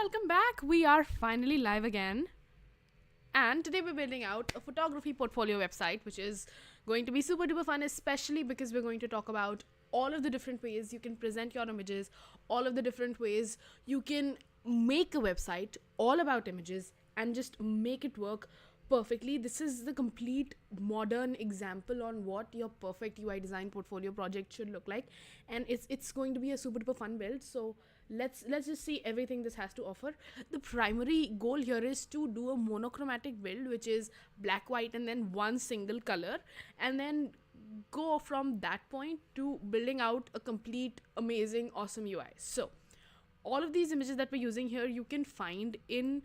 welcome back. We are finally live again. And today we're building out a photography portfolio website, which is going to be super duper fun, especially because we're going to talk about all of the different ways you can present your images, all of the different ways you can make a website all about images and just make it work perfectly. This is the complete modern example on what your perfect UI design portfolio project should look like, and it's going to be a super duper fun build. So let's just see everything this has to offer. The primary goal here is to do a monochromatic build, which is black, white, and then one single color, and then go from that point to building out a complete amazing awesome UI. So all of these images that we're using here you can find in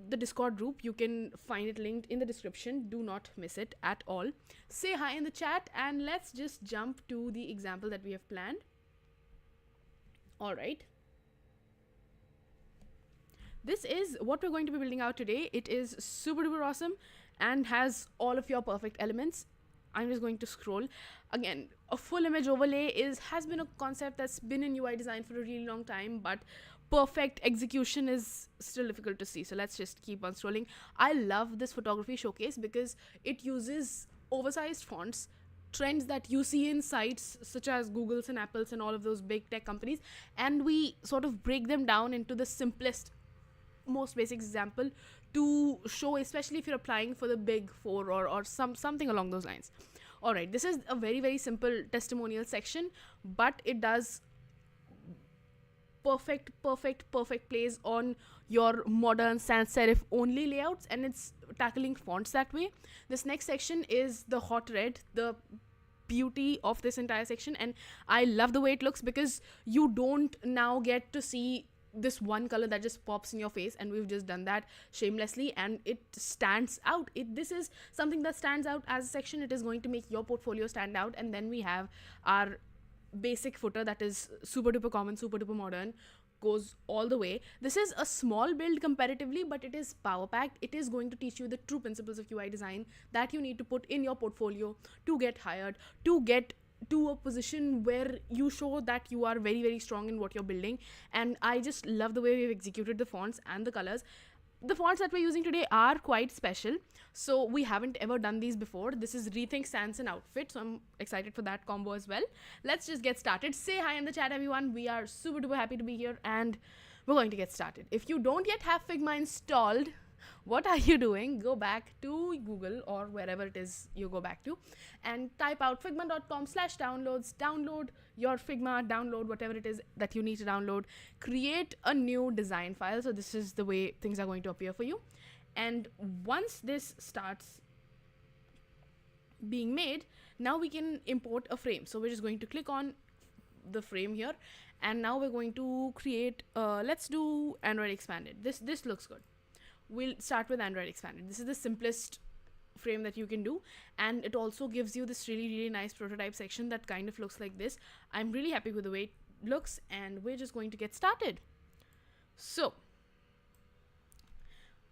the Discord group. You can find it linked in the description. Do not miss it at all. Say hi in the chat and let's just jump to the example that we have planned. All right, this is what we're going to be building out today. It is super duper awesome and has all of your perfect elements. I'm just going to scroll. Again, a full image overlay has been a concept that's been in UI design for a really long time, but perfect execution is still difficult to see. So let's just keep on scrolling. I love this photography showcase because it uses oversized fonts, trends that you see in sites such as Google's and Apple's and all of those big tech companies, and we sort of break them down into the simplest, most basic example to show, especially if you're applying for the big four or something along those lines. All right, this is a very simple testimonial section, but it does perfect plays on your modern sans serif only layouts, and it's tackling fonts that way. This next section is the hot red, the beauty of this entire section, and I love the way it looks because you don't now get to see this one color that just pops in your face, and we've just done that shamelessly and it stands out. This is something that stands out as a section. It is going to make your portfolio stand out. And then we have our basic footer that is super duper common, super duper modern, goes all the way. This is a small build comparatively, but it is power packed. It is going to teach you the true principles of UI design that you need to put in your portfolio to get hired, to get to a position where you show that you are very strong in what you're building. And I just love the way we've executed the fonts and the colors. The fonts that we're using today are quite special, so we haven't ever done these before. This is Rethink Sans and Outfit, so I'm excited for that combo as well. Let's just get started. Say hi in the chat, everyone. We are super duper happy to be here and we're going to get started. If you don't yet have Figma installed, what are you doing? Go back to Google or wherever it is you go back to and type out figma.com/downloads. Download your Figma, download whatever it is that you need to download, create a new design file. So this is the way things are going to appear for you. And once this starts being made, now we can import a frame. So we're just going to click on the frame here, and now we're going to create let's do Android expanded. This looks good. We'll start with Android expanded. This is the simplest frame that you can do, and it also gives you this really nice prototype section that kind of looks like this. I'm really happy with the way it looks, and we're just going to get started. So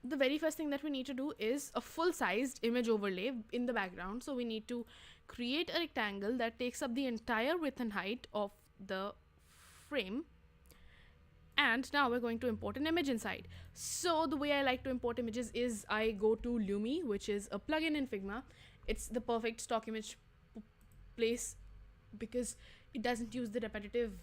the very first thing that we need to do is a full-sized image overlay in the background. So we need to create a rectangle that takes up the entire width and height of the frame. And now we're going to import an image inside. So the way I like to import images is I go to Lumi, which is a plugin in Figma. It's the perfect stock image place because it doesn't use the repetitive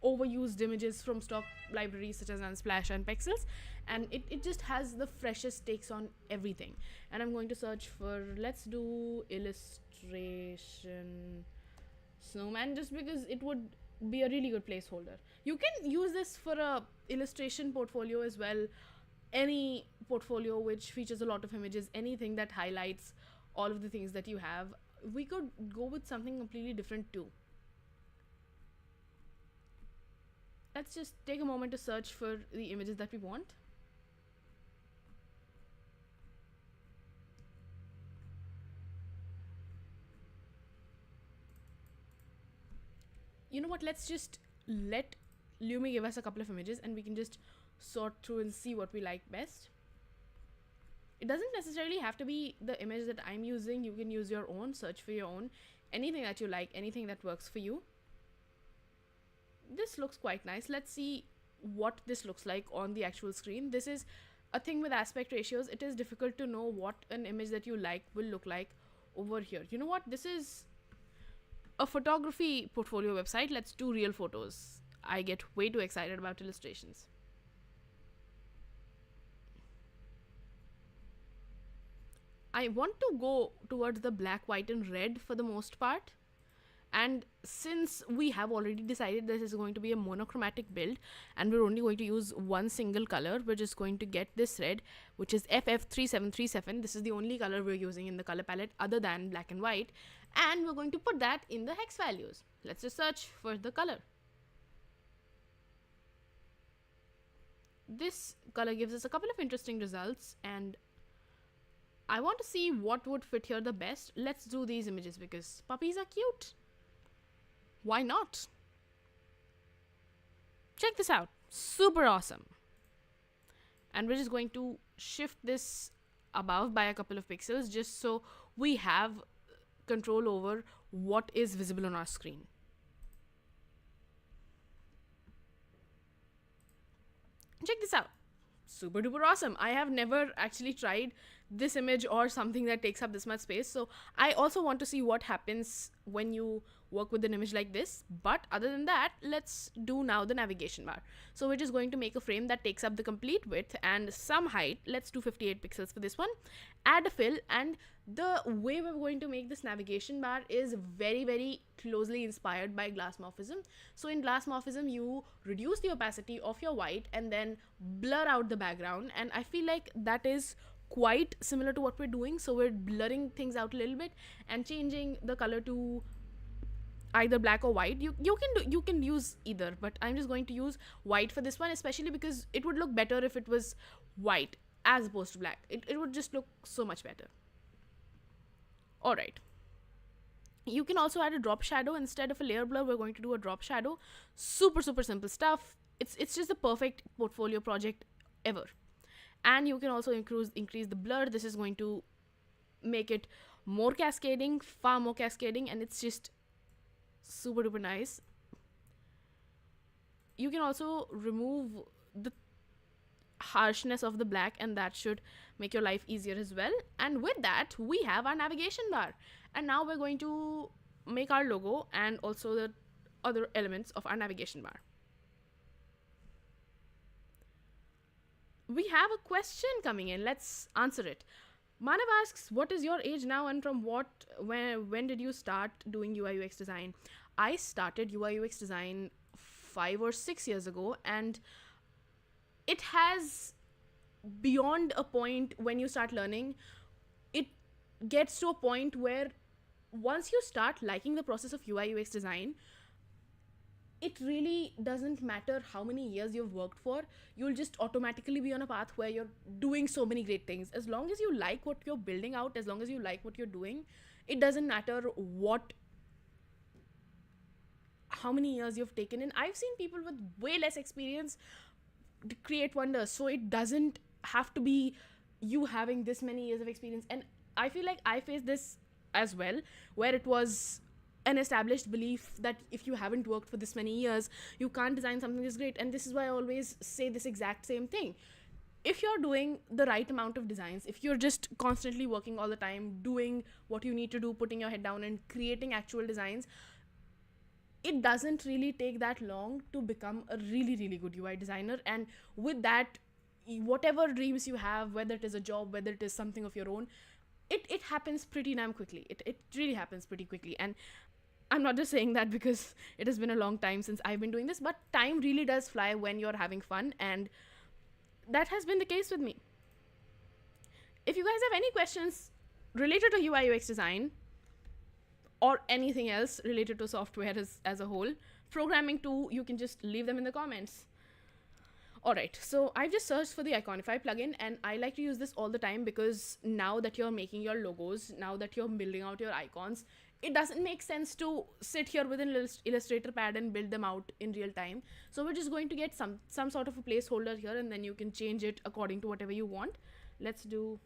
overused images from stock libraries such as Unsplash and Pexels, and it just has the freshest takes on everything. And I'm going to search for, let's do illustration snowman, just because it would be a really good placeholder. You can use this for a illustration portfolio as well, any portfolio which features a lot of images, anything that highlights all of the things that you have. We could go with something completely different too. Let's just take a moment to search for the images that we want. You know what, let's just let Lumi give us a couple of images and we can just sort through and see what we like best. It doesn't necessarily have to be the image that I'm using. You can use your own, search for your own, anything that you like, anything that works for you. This looks quite nice. Let's see what this looks like on the actual screen. This is a thing with aspect ratios. It is difficult to know what an image that you like will look like over here. You know what? This is a photography portfolio website. Let's do real photos. I get way too excited about illustrations. I want to go towards the black, white, and red for the most part. And since we have already decided this is going to be a monochromatic build and we're only going to use one single color, we're just going to get this red, which is FF3737. This is the only color we're using in the color palette other than black and white. And we're going to put that in the hex values. Let's just search for the color. This color gives us a couple of interesting results, and I want to see what would fit here the best. Let's do these images because puppies are cute. Why not? Check this out. Super awesome. And we're just going to shift this above by a couple of pixels just so we have control over what is visible on our screen. Check this out. Super duper awesome. I have never actually tried this image or something that takes up this much space, so I also want to see what happens when you work with an image like this. But other than that, let's do now the navigation bar. So we're just going to make a frame that takes up the complete width and some height. Let's do 58 pixels for this one. Add a fill, and the way we're going to make this navigation bar is very closely inspired by glass morphism. So in glass morphism, you reduce the opacity of your white and then blur out the background, and I feel like that is quite similar to what we're doing. So we're blurring things out a little bit and changing the color to either black or white. You can use either, but I'm just going to use white for this one, especially because it would look better if it was white as opposed to black. It would just look so much better. Alright, you can also add a drop shadow. Instead of a layer blur, we're going to do a drop shadow. Super simple stuff. It's just the perfect portfolio project ever. And you can also increase the blur. This is going to make it more cascading, far more cascading, and it's just super duper nice. You can also remove the harshness of the black, and that should make your life easier as well. And with that, we have our navigation bar. And now we're going to make our logo and also the other elements of our navigation bar. We have a question coming in. Let's answer it. Manav asks, what is your age now and from when did you start doing UI UX design? I started UI UX design 5 or 6 years ago, and it has, beyond a point when you start learning, it gets to a point where once you start liking the process of UI UX design, it really doesn't matter how many years you've worked for. You'll just automatically be on a path where you're doing so many great things. As long as you like what you're building out, as long as you like what you're doing, it doesn't matter how many years you've taken in. I've seen people with way less experience create wonders, so it doesn't have to be you having this many years of experience. And I feel like I faced this as well, where it was an established belief that if you haven't worked for this many years, you can't design something that's great. And this is why I always say this exact same thing. If you're doing the right amount of designs, if you're just constantly working all the time, doing what you need to do, putting your head down and creating actual designs, it doesn't really take that long to become a really good UI designer. And with that, whatever dreams you have, whether it is a job, whether it is something of your own, it happens pretty damn quickly. It really happens pretty quickly. And I'm not just saying that because it has been a long time since I've been doing this, but time really does fly when you're having fun, and that has been the case with me. If you guys have any questions related to UI UX design or anything else related to software as a whole, programming too, you can just leave them in the comments. Alright, so I've just searched for the Iconify plugin, and I like to use this all the time because now that you're making your logos, now that you're building out your icons, it doesn't make sense to sit here with an Illustrator pad and build them out in real time. So we're just going to get some sort of a placeholder here, and then you can change it according to whatever you want. Let's do...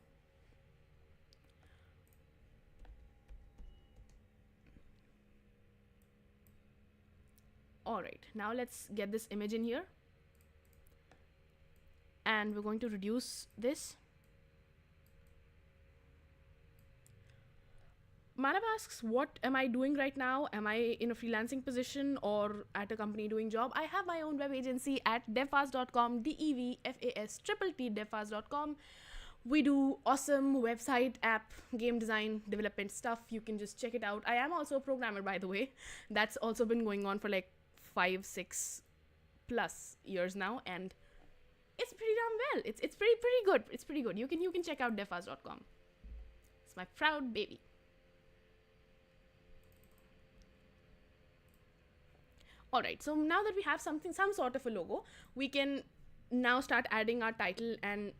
Alright, now let's get this image in here. and we're going to reduce this. Manav asks, what am I doing right now? Am I in a freelancing position or at a company doing job? I have my own web agency at devfast.com, DEVFASTTT devfast.com. We do awesome website, app, game design, development stuff. You can just check it out. I am also a programmer, by the way. That's also been going on for like 5-6 plus years now, and it's pretty damn well. It's pretty good. It's pretty good. You can check out devfast.com. It's my proud baby. All right, so now that we have some sort of a logo, we can now start adding our title and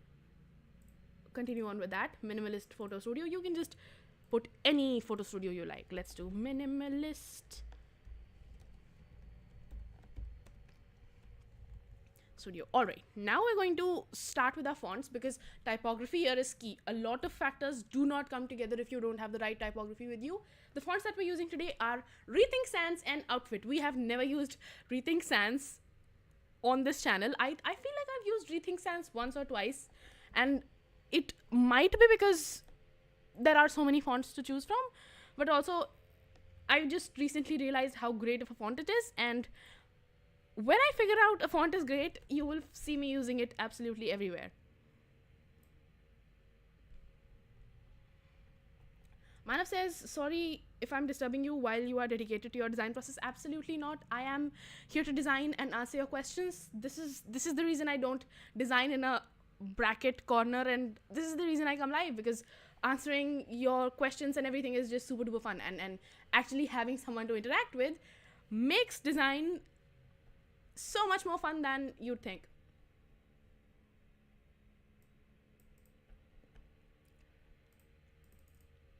continue on with that. Minimalist photo studio. You can just put any photo studio you like. Let's do minimalist studio. All right, now we're going to start with our fonts because typography here is key. A lot of factors do not come together if you don't have the right typography with you. The fonts that we're using today are Rethink Sans and Outfit. We have never used Rethink Sans on this channel. I feel like I've used Rethink Sans once or twice, and it might be because there are so many fonts to choose from, but also I just recently realized how great of a font it is, and when I figure out a font is great, you will see me using it absolutely everywhere. Manav says, sorry if I'm disturbing you while you are dedicated to your design process. Absolutely not. I am here to design and answer your questions. This is the reason I don't design in a bracket corner, and this is the reason I come live, because answering your questions and everything is just super duper fun, and actually having someone to interact with makes design so much more fun than you'd think.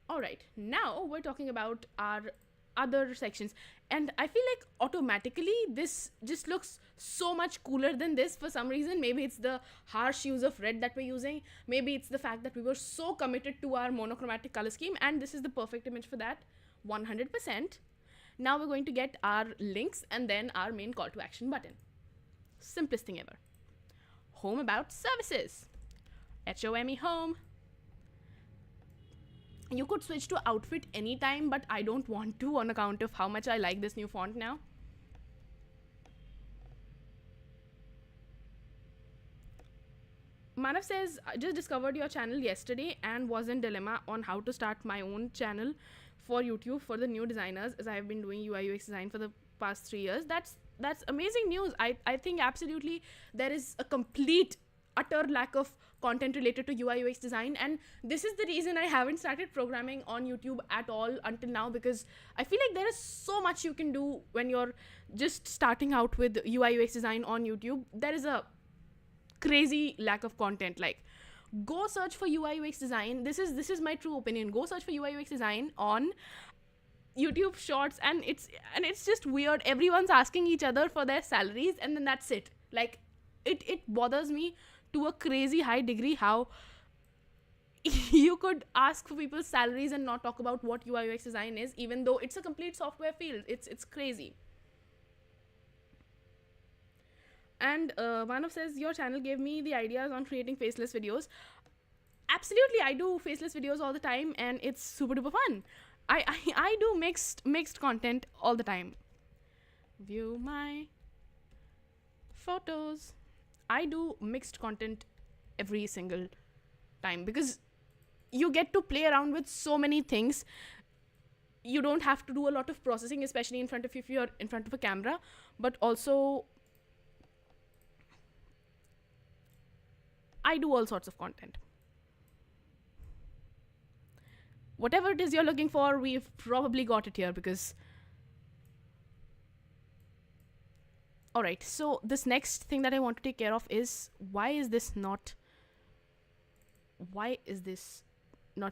All right, now we're talking about our other sections, and I feel like automatically this just looks so much cooler than this for some reason. Maybe it's the harsh use of red that we're using, maybe it's the fact that we were so committed to our monochromatic color scheme, and this is the perfect image for that, 100%. Now we're going to get our links and then our main call to action button. Simplest thing ever. Home about services. HOME home. You could switch to outfit anytime, but I don't want to on account of how much I like this new font now. Manav says, I just discovered your channel yesterday and was in dilemma on how to start my own channel for YouTube for the new designers, as I have been doing UI UX design for the past 3 years. That's amazing news. I think absolutely there is a complete utter lack of content related to UI UX design, and this is the reason I haven't started programming on YouTube at all until now, because I feel like there is so much you can do when you're just starting out with UI UX design on YouTube. There is a crazy lack of content. Like, go search for UI UX design. This is my true opinion. Go search for UI UX design on YouTube Shorts, and it's just weird. Everyone's asking each other for their salaries, and then that's it. Like, it bothers me to a crazy high degree how you could ask for people's salaries and not talk about what UI UX design is, even though it's a complete software field. It's crazy. And Manav says, your channel gave me the ideas on creating faceless videos. Absolutely, I do faceless videos all the time, and it's super duper fun. I do mixed content all the time. View my photos. I do mixed content every single time because you get to play around with so many things. You don't have to do a lot of processing, especially if you're in front of a camera, but also I do all sorts of content. Whatever it is you're looking for, we've probably got it here because... Alright, so this next thing that I want to take care of is why is this not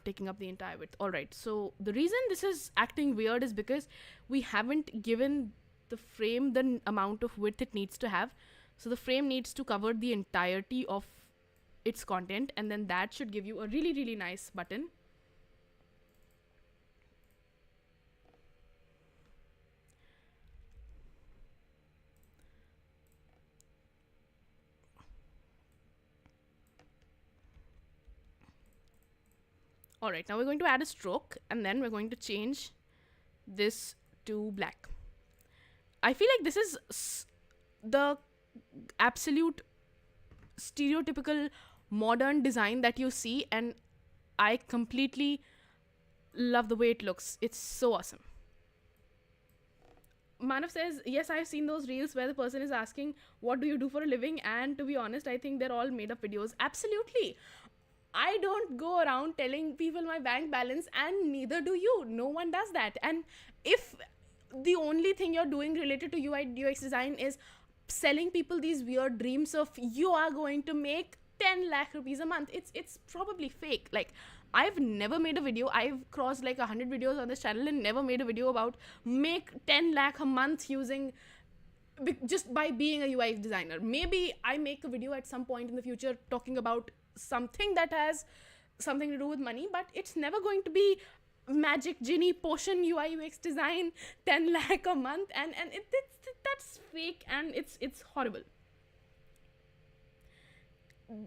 taking up the entire width? Alright, so the reason this is acting weird is because we haven't given the frame the amount of width it needs to have. So the frame needs to cover the entirety of its content, and then that should give you a really, really nice button. All right, now we're going to add a stroke, and then we're going to change this to black. I feel like this is the absolute stereotypical modern design that you see, and I completely love the way it looks. It's so awesome. Manav says, yes, I've seen those reels where the person is asking, what do you do for a living? And to be honest, I think they're all made up videos. Absolutely. I don't go around telling people my bank balance, and neither do you. No one does that. And if the only thing you're doing related to UI UX design is selling people these weird dreams of you are going to make 10 lakh rupees a month, it's probably fake. Like, I've never made a video. I've crossed like 100 videos on this channel and never made a video about make 10 lakh a month using just by being a UI designer. Maybe I make a video at some point in the future talking about something that has something to do with money, but it's never going to be magic genie potion UI UX design 10 lakh a month, and that's fake, and it's horrible.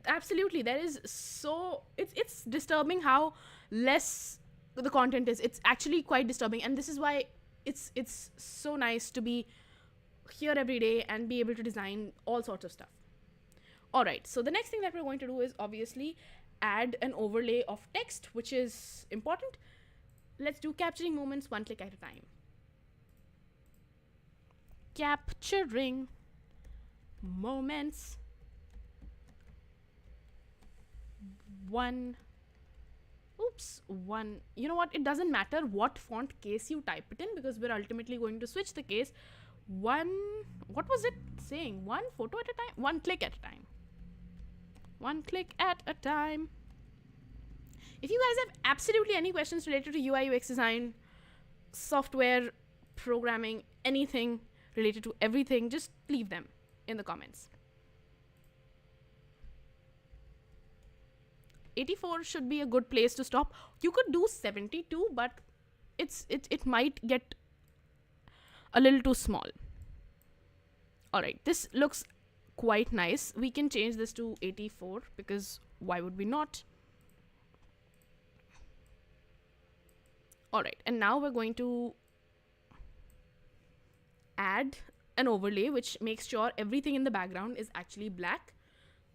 Absolutely, there is so it's disturbing how less the content is. It's actually quite disturbing, and this is why it's so nice to be here every day and be able to design all sorts of stuff. All right, so the next thing that we're going to do is obviously add an overlay of text, which is important. Let's do capturing moments one click at a time. Capturing moments one. You know what? It doesn't matter what font case you type it in, because we're ultimately going to switch the case. What was it saying? One photo at a time? One click at a time. One click at a time. If you guys have absolutely any questions related to UI UX design, software, programming, anything related to everything, just leave them in the comments. 84 should be a good place to stop. You could do 72, but it might get a little too small. All right, this looks quite nice. We can change this to 84 because why would we not? All right, and now we're going to add an overlay which makes sure everything in the background is actually black.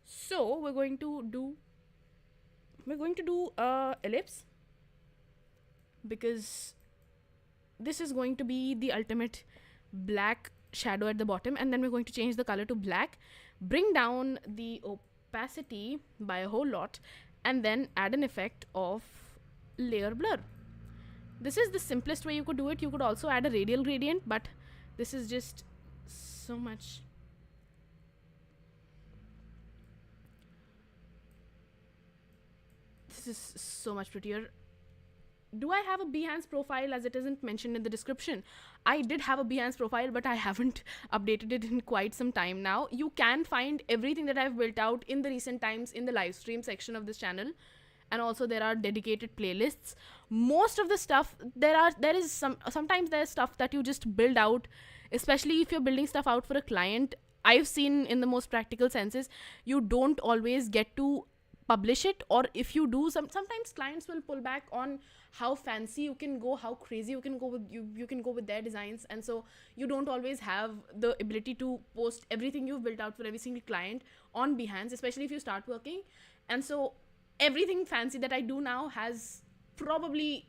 So we're going to do ellipse, because this is going to be the ultimate black shadow at the bottom, and then we're going to change the color to black, bring down the opacity by a whole lot, and then add an effect of layer blur. This is the simplest way you could do it. You could also add a radial gradient, but this is just so much. This is so much prettier. Do I have a Behance profile, as it isn't mentioned in the description? I did have a Behance profile, but I haven't updated it in quite some time now. You can find everything that I've built out in the recent times in the live stream section of this channel. And also there are dedicated playlists. Most of the stuff, sometimes there's stuff that you just build out, especially if you're building stuff out for a client. I've seen in the most practical senses, you don't always get to publish it, or if you do, sometimes clients will pull back on how fancy you can go, how crazy you can go with you can go with their designs, and so you don't always have the ability to post everything you've built out for every single client on Behance, especially if you start working. And so everything fancy that I do now has probably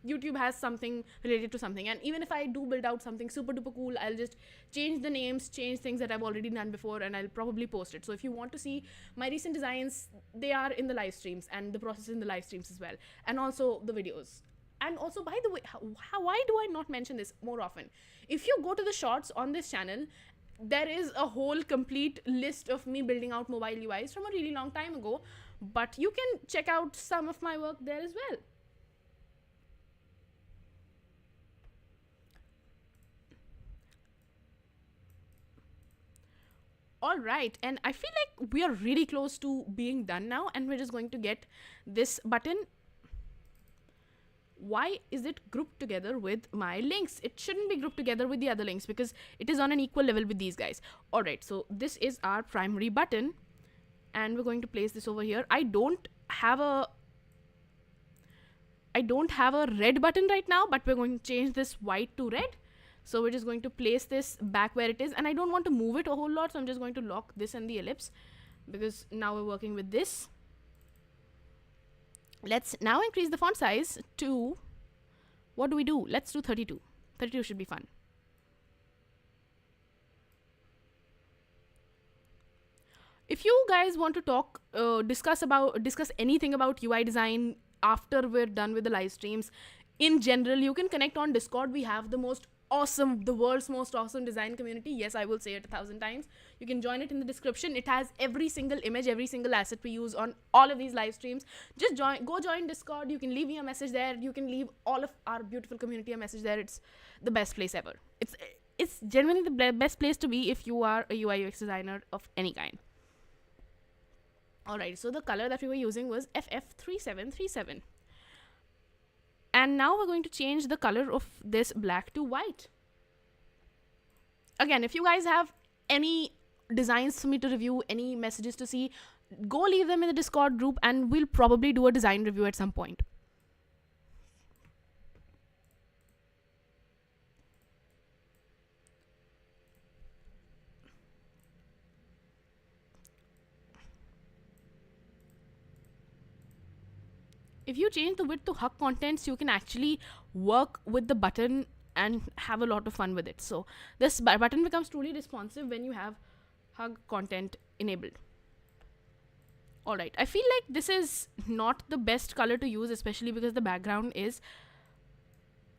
YouTube has something related to something, and even if I do build out something super duper cool, I'll just change the names, change things that I've already done before, and I'll probably post it. So if you want to see my recent designs, they are in the live streams, and the process in the live streams as well, and also the videos. And also, by the way, why do I not mention this more often? If you go to the shorts on this channel, there is a whole complete list of me building out mobile UIs from a really long time ago, but you can check out some of my work there as well. All right, and I feel like we are really close to being done now, and we're just going to get this button. Why is it grouped together with my links? It shouldn't be grouped together with the other links because it is on an equal level with these guys. All right, so this is our primary button, and we're going to place this over here. I don't have a I don't have a red button right now, but we're going to change this white to red. So we're just going to place this back where it is, and I don't want to move it a whole lot, so I'm just going to lock this and the ellipse, because now we're working with this. Let's now increase the font size to, what do we do? Let's do 32. 32 should be fun. If you guys want to talk, discuss anything about UI design after we're done with the live streams, in general, you can connect on Discord. We have the world's most awesome design community. Yes, I will say it 1,000 times. You can join it in the description. It has every single image, every single asset we use on all of these live streams. Just go join Discord. You can leave me a message there. You can leave all of our beautiful community a message there. It's the best place ever. It's genuinely the best place to be if you are a UI UX designer of any kind. Alright, so the color that we were using was FF3737. And now we're going to change the color of this black to white. Again, if you guys have any designs for me to review, any messages to see, go leave them in the Discord group and we'll probably do a design review at some point. If you change the width to hug contents, you can actually work with the button and have a lot of fun with it. So this button becomes truly responsive when you have hug content enabled. Alright, I feel like this is not the best color to use, especially because the background is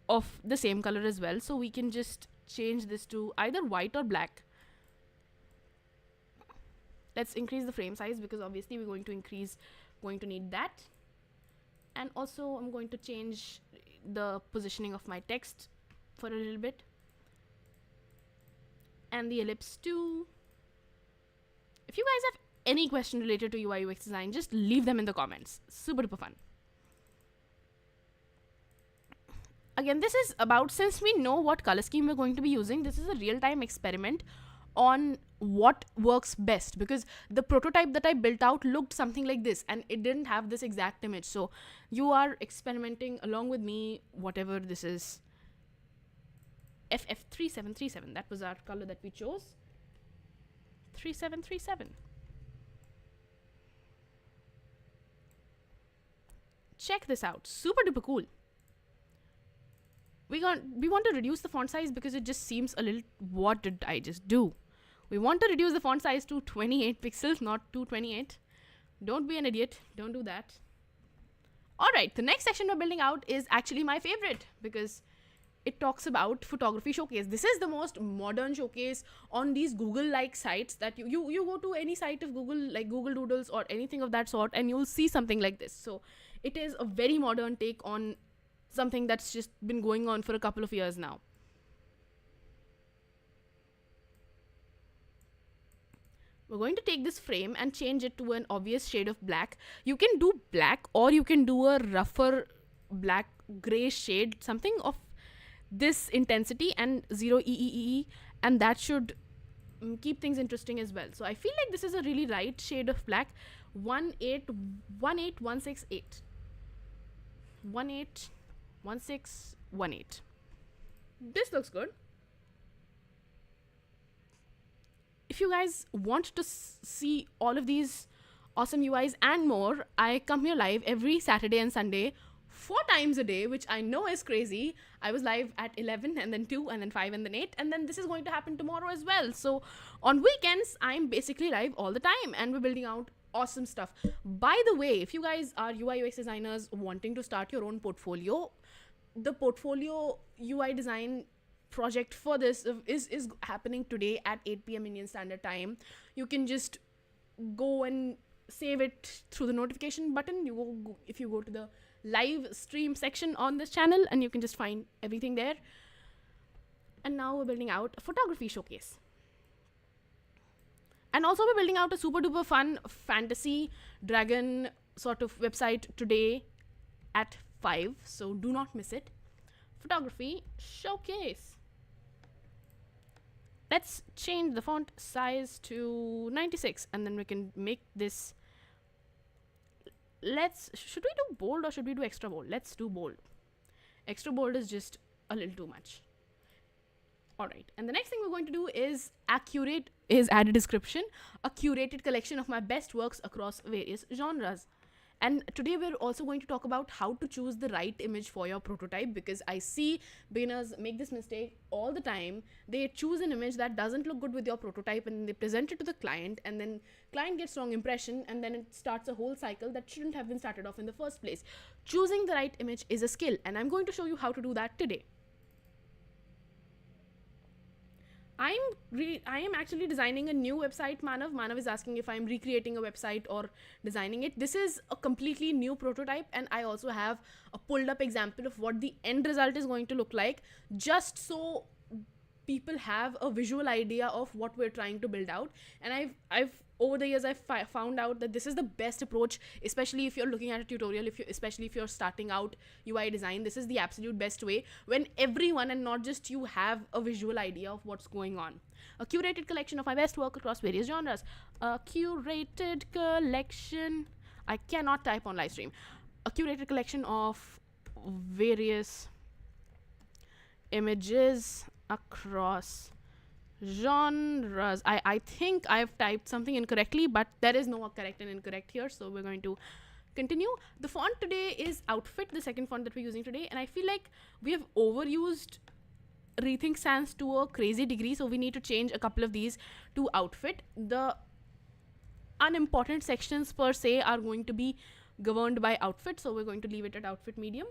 of the same color as well. So we can just change this to either white or black. Let's increase the frame size, because obviously we're going to need that. And also I'm going to change the positioning of my text for a little bit. And the ellipse too. If you guys have any question related to UI UX design, just leave them in the comments. Super duper fun. Again, this is about, since we know what color scheme we're going to be using, this is a real-time experiment on what works best, because the prototype that I built out looked something like this and it didn't have this exact image. So you are experimenting along with me, whatever this is. FF3737, that was our color that we chose. 3737. Check this out, super duper cool. We want to reduce the font size because it just seems a little, what did I just do? We want to reduce the font size to 28 pixels, not 228. Don't be an idiot. Don't do that. Alright, the next section we're building out is actually my favorite, because it talks about photography showcase. This is the most modern showcase on these Google-like sites that you go to any site of Google, like Google Doodles or anything of that sort, and you'll see something like this. So it is a very modern take on something that's just been going on for a couple of years now. We're going to take this frame and change it to an obvious shade of black. You can do black, or you can do a rougher black gray shade, something of this intensity and 0 EEE, and that should keep things interesting as well. So I feel like this is a really right shade of black. 18168. 181618. This looks good. If you guys want to see all of these awesome UIs and more, I come here live every Saturday and Sunday 4 times a day, which I know is crazy. I was live at 11 and then 2 and then 5 and then 8, and then this is going to happen tomorrow as well. So on weekends, I'm basically live all the time and we're building out awesome stuff. By the way, if you guys are UI UX designers wanting to start your own portfolio, the portfolio UI design project for this is happening today at 8 p.m. Indian Standard Time. You can just go and save it through the notification button. If you go to the live stream section on this channel, and you can just find everything there. And now we're building out a photography showcase. And also we're building out a super duper fun fantasy dragon sort of website today at 5. So do not miss it. Photography showcase. Let's change the font size to 96, and then we can make this should we do bold or should we do extra bold? Let's do bold. Extra bold is just a little too much. All right, and the next thing we're going to do is add a description, a curated collection of my best works across various genres. And today we're also going to talk about how to choose the right image for your prototype, because I see beginners make this mistake all the time. They choose an image that doesn't look good with your prototype and they present it to the client, and then client gets wrong impression, and then it starts a whole cycle that shouldn't have been started off in the first place. Choosing the right image is a skill, and I'm going to show you how to do that today. I am actually designing a new website, Manav. Manav is asking if I'm recreating a website or designing it. This is a completely new prototype, and I also have a pulled up example of what the end result is going to look like, just so people have a visual idea of what we're trying to build out. And I've over the years I've found out that this is the best approach, especially if you're looking at a tutorial, especially if you're starting out UI design. This is the absolute best way, when everyone and not just you have a visual idea of what's going on. A curated collection of my best work across various genres. A curated collection. I cannot type on live stream. A curated collection of various images across genres. I think I've typed something incorrectly, but there is no correct and incorrect here, so we're going to continue. The font today is Outfit, the second font that we're using today, and I feel like we have overused Rethink Sans to a crazy degree, so we need to change a couple of these to Outfit. The unimportant sections per se are going to be governed by Outfit, so we're going to leave it at Outfit medium.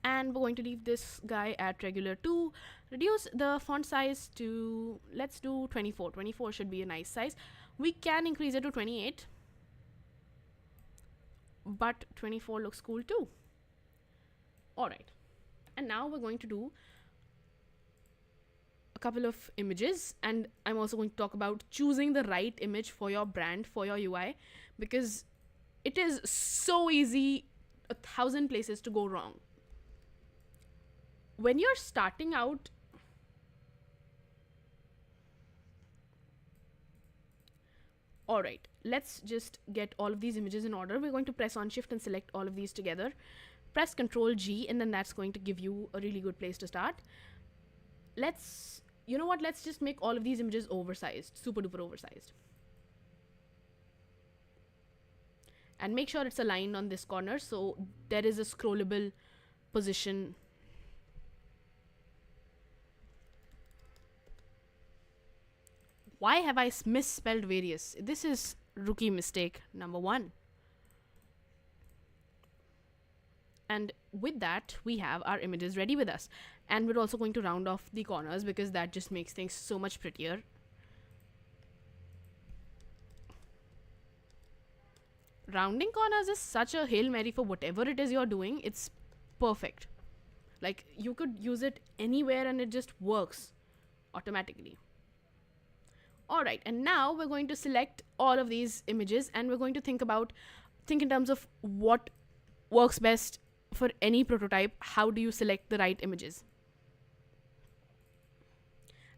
And we're going to leave this guy at regular 2. Reduce the font size to, let's do 24. 24 should be a nice size. We can increase it to 28, but 24 looks cool too. All right, and now we're going to do a couple of images, and I'm also going to talk about choosing the right image for your brand, for your UI, because it is so easy, 1,000 places to go wrong. When you're starting out, all right, let's just get all of these images in order. We're going to press on Shift and select all of these together. Press Ctrl G, and then that's going to give you a really good place to start. You know what, let's just make all of these images oversized, super duper oversized. And make sure it's aligned on this corner, so there is a scrollable position. Why have I misspelled various? This is rookie mistake number 1. And with that, we have our images ready with us. And we're also going to round off the corners, because that just makes things so much prettier. Rounding corners is such a Hail Mary for whatever it is you're doing. It's perfect. Like, you could use it anywhere and it just works automatically. All right, and now we're going to select all of these images, and we're going to think in terms of what works best for any prototype. How do you select the right images?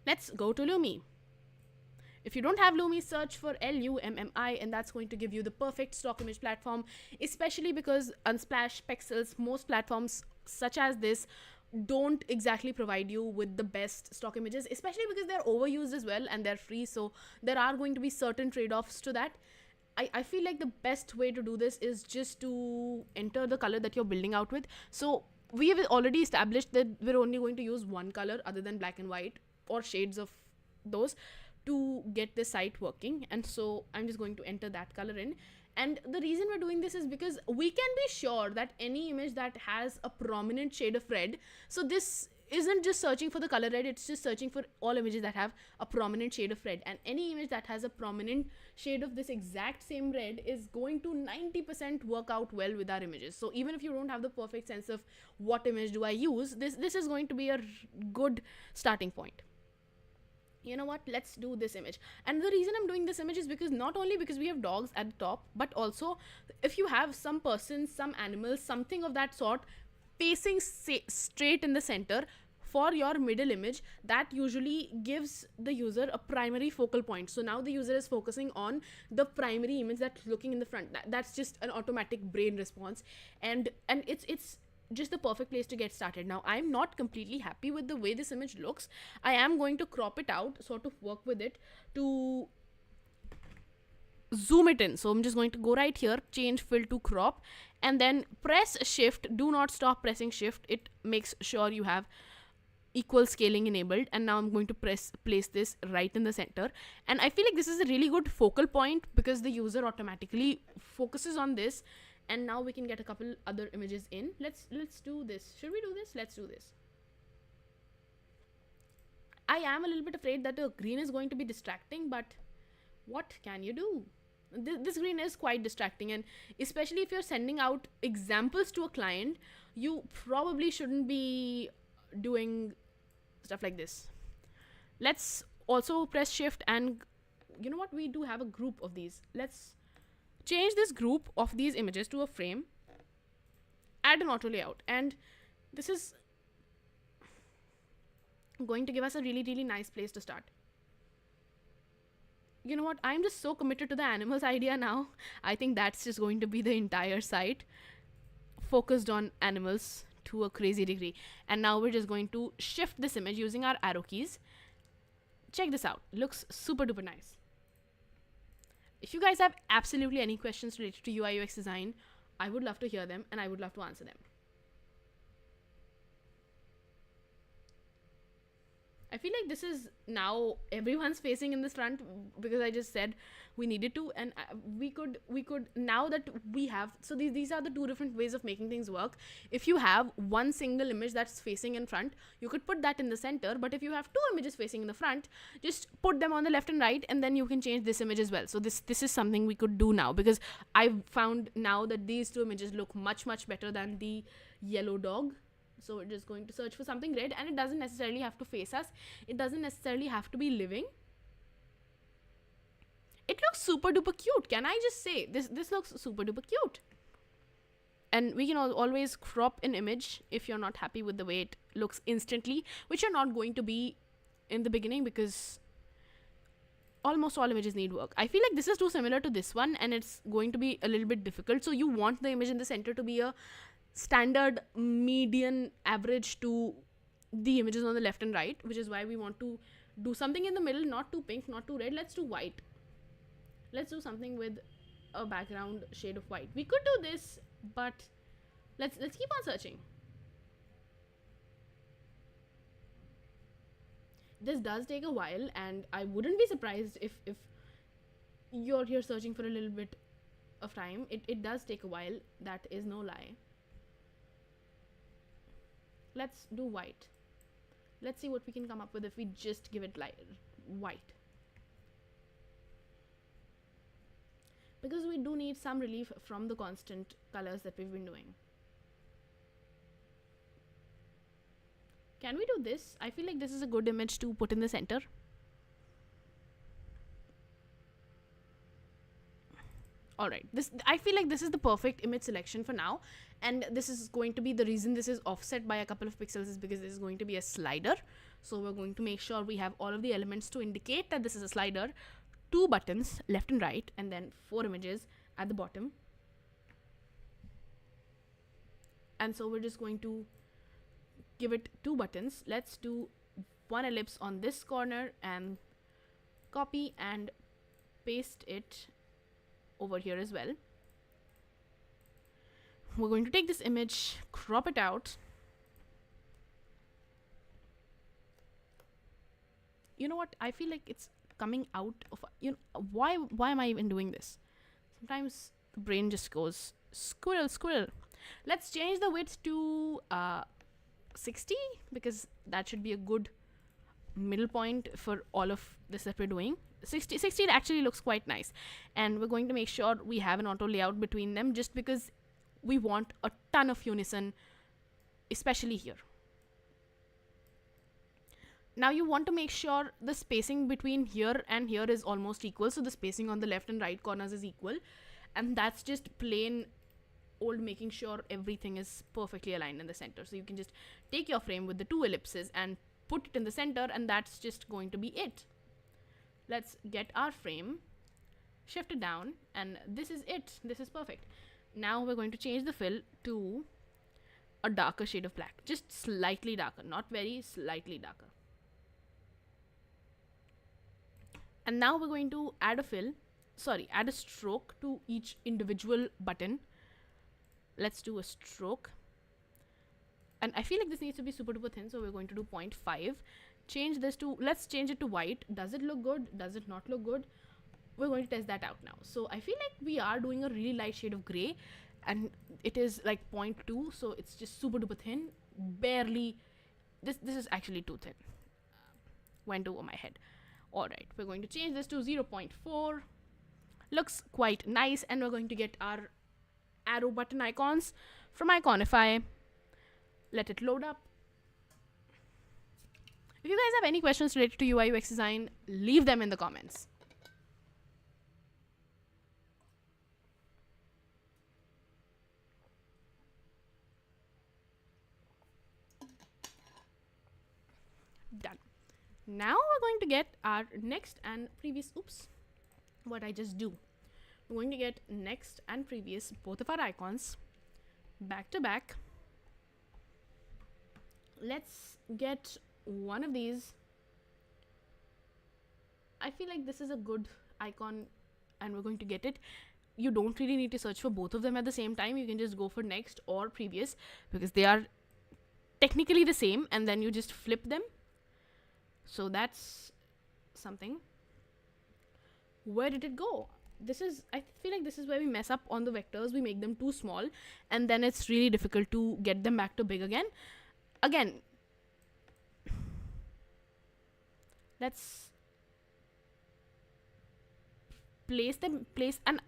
Let's go to Lumi. If you don't have Lumi, search for LUMMI, and that's going to give you the perfect stock image platform, especially because Unsplash, Pexels, most platforms such as this don't exactly provide you with the best stock images, especially because they're overused as well and they're free, so there are going to be certain trade-offs to that. I feel like the best way to do this is just to enter the color that you're building out with. So we have already established that we're only going to use one color other than black and white or shades of those to get this site working, and so I'm just going to enter that color in. And the reason we're doing this is because we can be sure that any image that has a prominent shade of red, so this isn't just searching for the color red, it's just searching for all images that have a prominent shade of red, and any image that has a prominent shade of this exact same red is going to 90% work out well with our images. So even if you don't have the perfect sense of what image do I use, this is going to be a good starting point. You know what, let's do this image. And the reason I'm doing this image is because not only because we have dogs at the top, but also if you have some person, some animal, something of that sort facing straight in the center, for your middle image, that usually gives the user a primary focal point. So now the user is focusing on the primary image that's looking in the front. That's just an automatic brain response, and it's just the perfect place to get started. Now, I'm not completely happy with the way this image looks. I am going to crop it out, sort of work with it to zoom it in. So I'm just going to go right here, change fill to crop, and then press shift. Do not stop pressing shift. It makes sure you have equal scaling enabled. And now I'm going to place this right in the center, and I feel like this is a really good focal point because the user automatically focuses on this. And now we can get a couple other images in. Let's do this. Should we do this? Let's do this. I am a little bit afraid that the green is going to be distracting, but what can you do? This green is quite distracting, and especially if you're sending out examples to a client, you probably shouldn't be doing stuff like this. Let's also press shift, and you know what, we do have a group of these. Let's change this group of these images to a frame, add an auto layout, and this is going to give us a really, really nice place to start. You know what, I'm just so committed to the animals idea now. I think that's just going to be the entire site, focused on animals to a crazy degree. And now we're just going to shift this image using our arrow keys. Check this out, looks super duper nice. If you guys have absolutely any questions related to UI UX design, I would love to hear them and I would love to answer them. I feel like this is now everyone's facing in this front because I just said we needed to, and we could now that we have, so these are the two different ways of making things work. If you have one single image that's facing in front, you could put that in the center, but if you have two images facing in the front, just put them on the left and right, and then you can change this image as well. So this is something we could do now, because I've found now that these two images look much better than the yellow dog. So we're just going to search for something red, and it doesn't necessarily have to face us. It doesn't necessarily have to be living. It looks super duper cute. Can I just say this looks super duper cute? And we can always crop an image if you're not happy with the way it looks instantly, which you're not going to be in the beginning because almost all images need work. I feel like this is too similar to this one, and it's going to be a little bit difficult. So you want the image in the center to be a standard median average to the images on the left and right, which is why we want to do something in the middle, not too pink, not too red. Let's do white. Let's do something with a background shade of white. We could do this, but let's keep on searching. This does take a while, and I wouldn't be surprised if you're here searching for a little bit of time. It does take a while, that is no lie. Let's do white. Let's see what we can come up with if we just give it white. Because we do need some relief from the constant colors that we've been doing. Can we do this? I feel like this is a good image to put in the center. Alright, I feel like this is the perfect image selection for now, and this is going to be the reason this is offset by a couple of pixels is because this is going to be a slider. So we're going to make sure we have all of the elements to indicate that this is a slider, 2 buttons left and right, and then 4 images at the bottom. And so we're just going to give it 2 buttons. Let's do 1 ellipse on this corner and copy and paste it over here as well. We're going to take this image, crop it out. You know what? I feel like it's coming out of, why am I even doing this? Sometimes the brain just goes squirrel. Let's change the width to 60, because that should be a good middle point for all of this that we're doing. 60 actually looks quite nice, and we're going to make sure we have an auto layout between them, just because we want a ton of unison, especially here. Now you want to make sure the spacing between here and here is almost equal, so the spacing on the left and right corners is equal, and that's just plain old, making sure everything is perfectly aligned in the center. So you can just take your frame with the 2 ellipses and put it in the center, and that's just going to be it. Let's get our frame, shift it down, and this is it. This is perfect. Now we're going to change the fill to a darker shade of black, just slightly darker, not very, slightly darker. And now we're going to add a stroke to each individual button. Let's do a stroke, and I feel like this needs to be super duper thin, so we're going to do 0.5. Let's change it to white. Does it look good? Does it not look good? We're going to test that out now. So I feel like we are doing a really light shade of gray, and it is like 0.2, so it's just super duper thin. Barely. This is actually too thin. Went over my head. Alright, we're going to change this to 0.4. Looks quite nice, and we're going to get our arrow button icons from Iconify. Let it load up. If you guys have any questions related to UI UX design, leave them in the comments. Done. Now we're going to get our next and previous, what I just do. We're going to get next and previous, both of our icons, back to back. Let's get one of these. I feel like this is a good icon, and we're going to get it. You don't really need to search for both of them at the same time. You can just go for next or previous, because they are technically the same, and then you just flip them. So that's something. Where did it go? I feel like this is where we mess up on the vectors. We make them too small, and then it's really difficult to get them back to big again. Let's place, and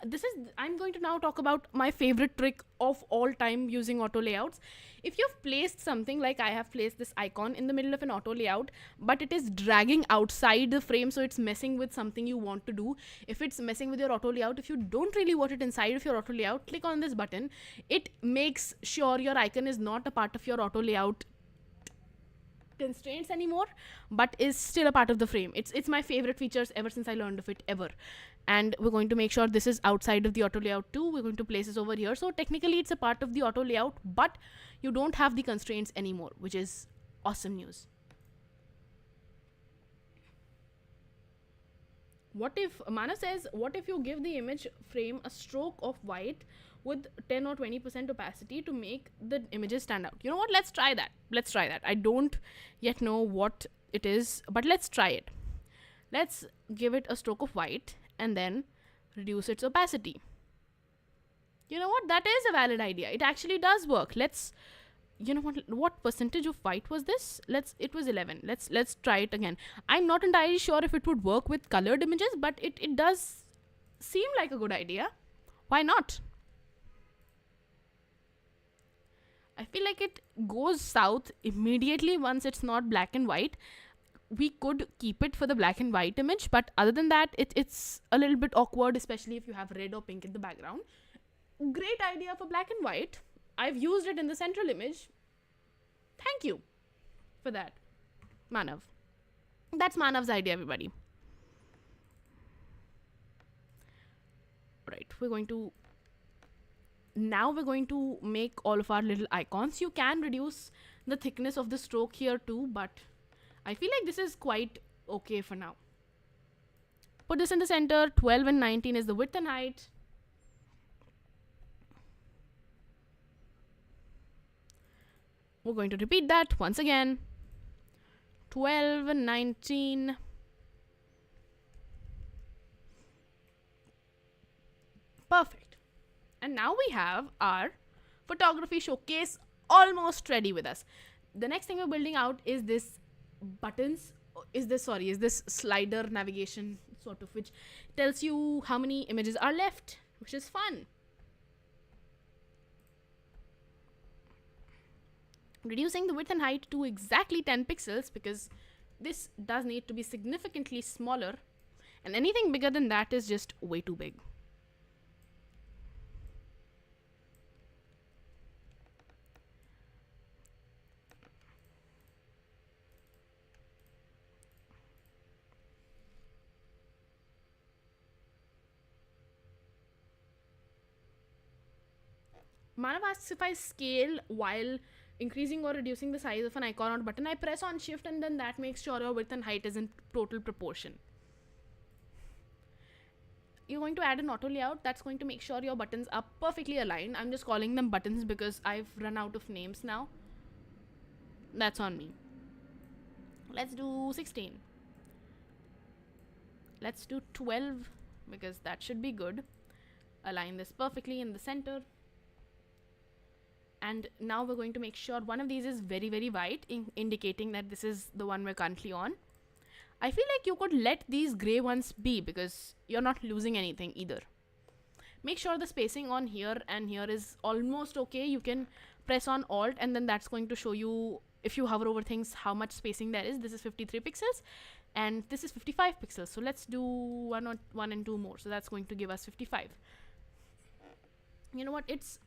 I'm going to now talk about my favorite trick of all time using auto layouts. If you've placed something like I have placed this icon in the middle of an auto layout, but it is dragging outside the frame, so it's messing with something you want to do. If it's messing with your auto layout, if you don't really want it inside of your auto layout, click on this button. It makes sure your icon is not a part of your auto layout constraints anymore, but is still a part of the frame. It's my favorite features ever since I learned of it ever. And we're going to make sure this is outside of the auto layout too. We're going to place this over here, so technically it's a part of the auto layout, but you don't have the constraints anymore, which is awesome news. Manav says, what if you give the image frame a stroke of white with 10 or 20% opacity to make the images stand out? You know what? Let's try that. I don't yet know what it is, but let's try it. Let's give it a stroke of white and then reduce its opacity. You know what? That is a valid idea. It actually does work. You know what percentage of white was this? It was 11. Let's try it again. I'm not entirely sure if it would work with colored images, but it does seem like a good idea. Why not? I feel like it goes south immediately once it's not black and white. We could keep it for the black and white image, but other than that, it's a little bit awkward, especially if you have red or pink in the background. Great idea for black and white. I've used it in the central image. Thank you for that, Manav. That's Manav's idea, everybody. Right, we're going to make all of our little icons. You can reduce the thickness of the stroke here too, but I feel like this is quite okay for now. Put this in the center. 12 and 19 is the width and height. We're going to repeat that once again. 12 and 19. Perfect. And now we have our photography showcase almost ready with us. The next thing we're building out is this slider navigation sort of, which tells you how many images are left, which is fun. Reducing the width and height to exactly 10 pixels, because this does need to be significantly smaller, and anything bigger than that is just way too big. Manav asks if I scale while increasing or reducing the size of an icon or button. I press on shift and then that makes sure your width and height is in total proportion. You're going to add an auto layout that's going to make sure your buttons are perfectly aligned. I'm just calling them buttons because I've run out of names now. That's on me. Let's do 16. Let's do 12 because that should be good. Align this perfectly in the center. And now we're going to make sure one of these is very, very white, indicating that this is the one we're currently on. I feel like you could let these gray ones be because you're not losing anything either. Make sure the spacing on here and here is almost okay. You can press on Alt and then that's going to show you, if you hover over things, how much spacing there is. This is 53 pixels and this is 55 pixels. So let's do one and two more. So that's going to give us 55. You know what? It's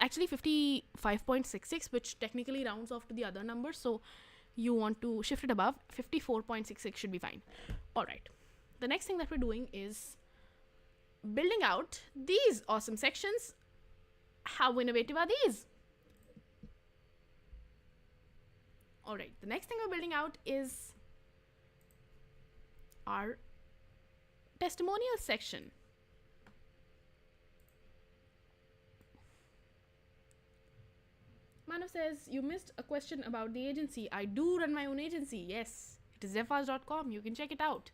actually 55.66, which technically rounds off to the other number. So you want to shift it above. 54.66 should be fine. All right. The next thing that we're doing is building out these awesome sections. How innovative are these? All right. The next thing we're building out is our testimonial section. Manav says, you missed a question about the agency. I do run my own agency. Yes, it is zephyrs.com. You can check it out.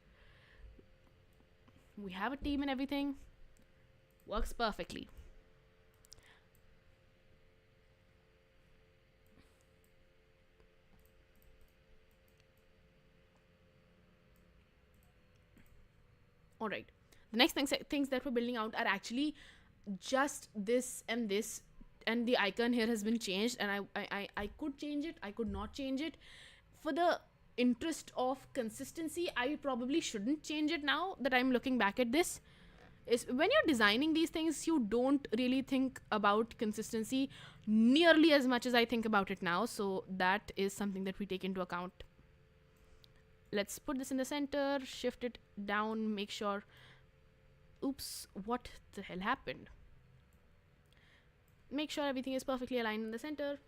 We have a team and everything. Works perfectly. All right. The next things that we're building out are actually just this, and the icon here has been changed, and I could change it, I could not change it. For the interest of consistency, I probably shouldn't change it now that I'm looking back at this. Is when you're designing these things, you don't really think about consistency nearly as much as I think about it now. So that is something that we take into account. Let's put this in the center, shift it down, make sure. Oops, what the hell happened? Make sure everything is perfectly aligned in the center.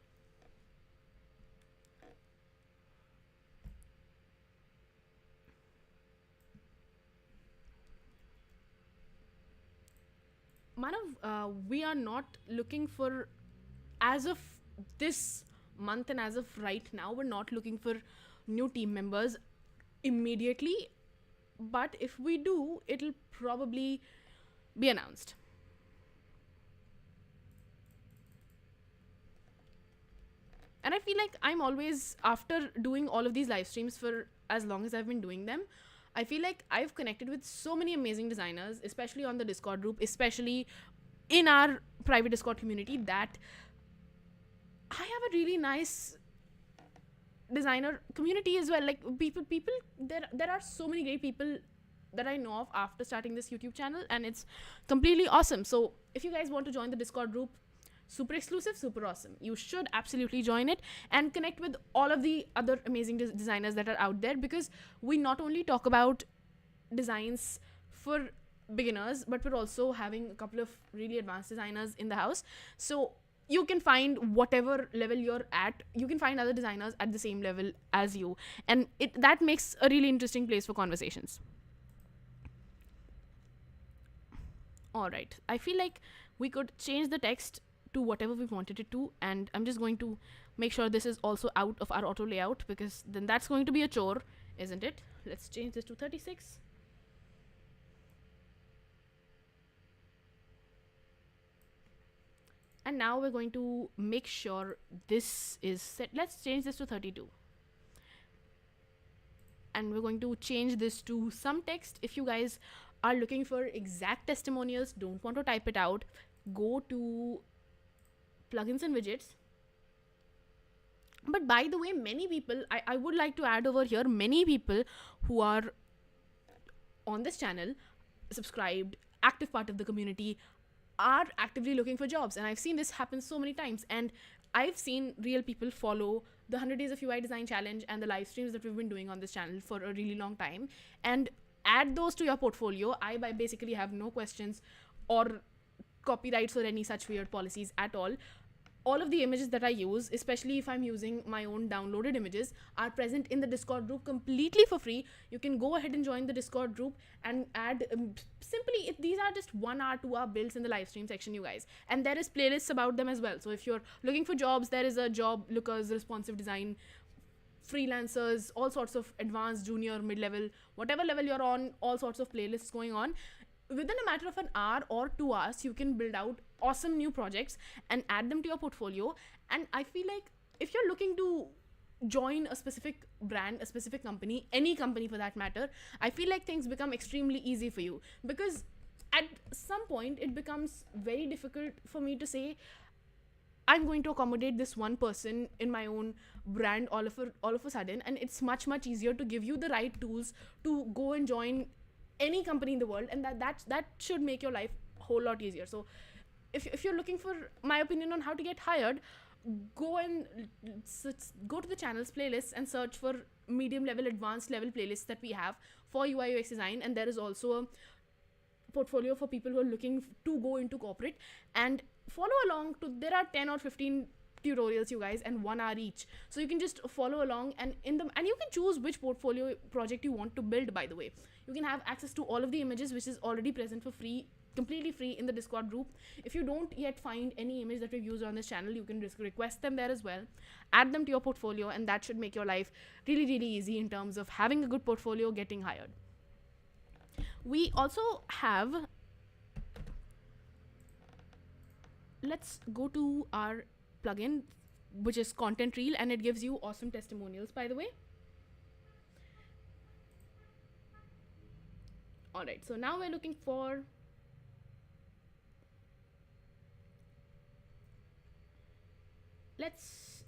Manav, we are not looking for, as of this month and as of right now, we're not looking for new team members immediately. But if we do, it'll probably be announced. And I feel like I'm always, after doing all of these live streams for as long as I've been doing them, I feel like I've connected with so many amazing designers, especially on the Discord group, especially in our private Discord community, that I have a really nice designer community as well. Like people, there are so many great people that I know of after starting this YouTube channel, and it's completely awesome. So if you guys want to join the Discord group, super exclusive, super awesome, you should absolutely join it and connect with all of the other amazing designers that are out there, because we not only talk about designs for beginners, but we're also having a couple of really advanced designers in the house. So you can find whatever level you're at, you can find other designers at the same level as you, and that makes a really interesting place for conversations. All right, I feel like we could change the text to whatever we wanted it to, and I'm just going to make sure this is also out of our auto layout, because then that's going to be a chore, isn't it? Let's change this to 36. And now we're going to make sure this is set. Let's change this to 32. And we're going to change this to some text. If you guys are looking for exact testimonials, don't want to type it out, go to plugins and widgets. But by the way, many people, I would like to add over here, many people who are on this channel, subscribed, active part of the community, are actively looking for jobs. And I've seen this happen so many times, and I've seen real people follow the 100 Days of UI Design Challenge and the live streams that we've been doing on this channel for a really long time. And add those to your portfolio. I basically have no questions or copyrights or any such weird policies at all of the images that I use, especially if I'm using my own downloaded images, are present in the Discord group completely for free. You can go ahead and join the Discord group and add simply, these are just 1 hour, 2 hour builds in the live stream section, you guys. And there is playlists about them as well. So if you're looking for jobs, there is a job lookers, responsive design, freelancers, all sorts of advanced, junior, mid-level, whatever level you're on, all sorts of playlists going on. Within a matter of an hour or 2 hours, you can build out awesome new projects and add them to your portfolio. And I feel like if you're looking to join a specific brand, a specific company, any company for that matter, I feel like things become extremely easy for you, because at some point it becomes very difficult for me to say I'm going to accommodate this one person in my own brand all of a sudden. And it's much easier to give you the right tools to go and join any company in the world, and that should make your life a whole lot easier. So if you're looking for my opinion on how to get hired, go to the channel's playlists and search for medium level, advanced level playlists that we have for UI UX design. And there is also a portfolio for people who are looking to go into corporate, and follow along to, there are 10 or 15 tutorials, you guys, and 1 hour each, so you can just follow along, and you can choose which portfolio project you want to build. By the way, you can have access to all of the images, which is already present for free, completely free, in the Discord group. If you don't yet find any image that we've used on this channel, you can request them there as well, add them to your portfolio, and that should make your life really easy in terms of having a good portfolio, getting hired. We also have, let's go to our plugin, which is Content Reel, and it gives you awesome testimonials, by the way. Alright, so now we're looking for, let's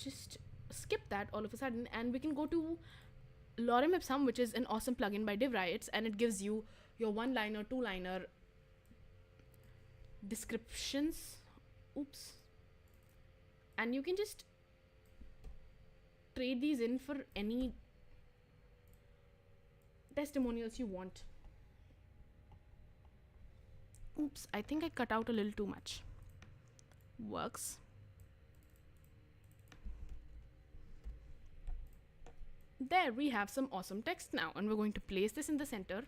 just skip that all of a sudden, and we can go to Lorem Ipsum, which is an awesome plugin by DivRiots, and it gives you your 1-liner, 2-liner descriptions. Oops. And you can just trade these in for any testimonials you want. Oops, I think I cut out a little too much. Works. There we have some awesome text now, and we're going to place this in the center.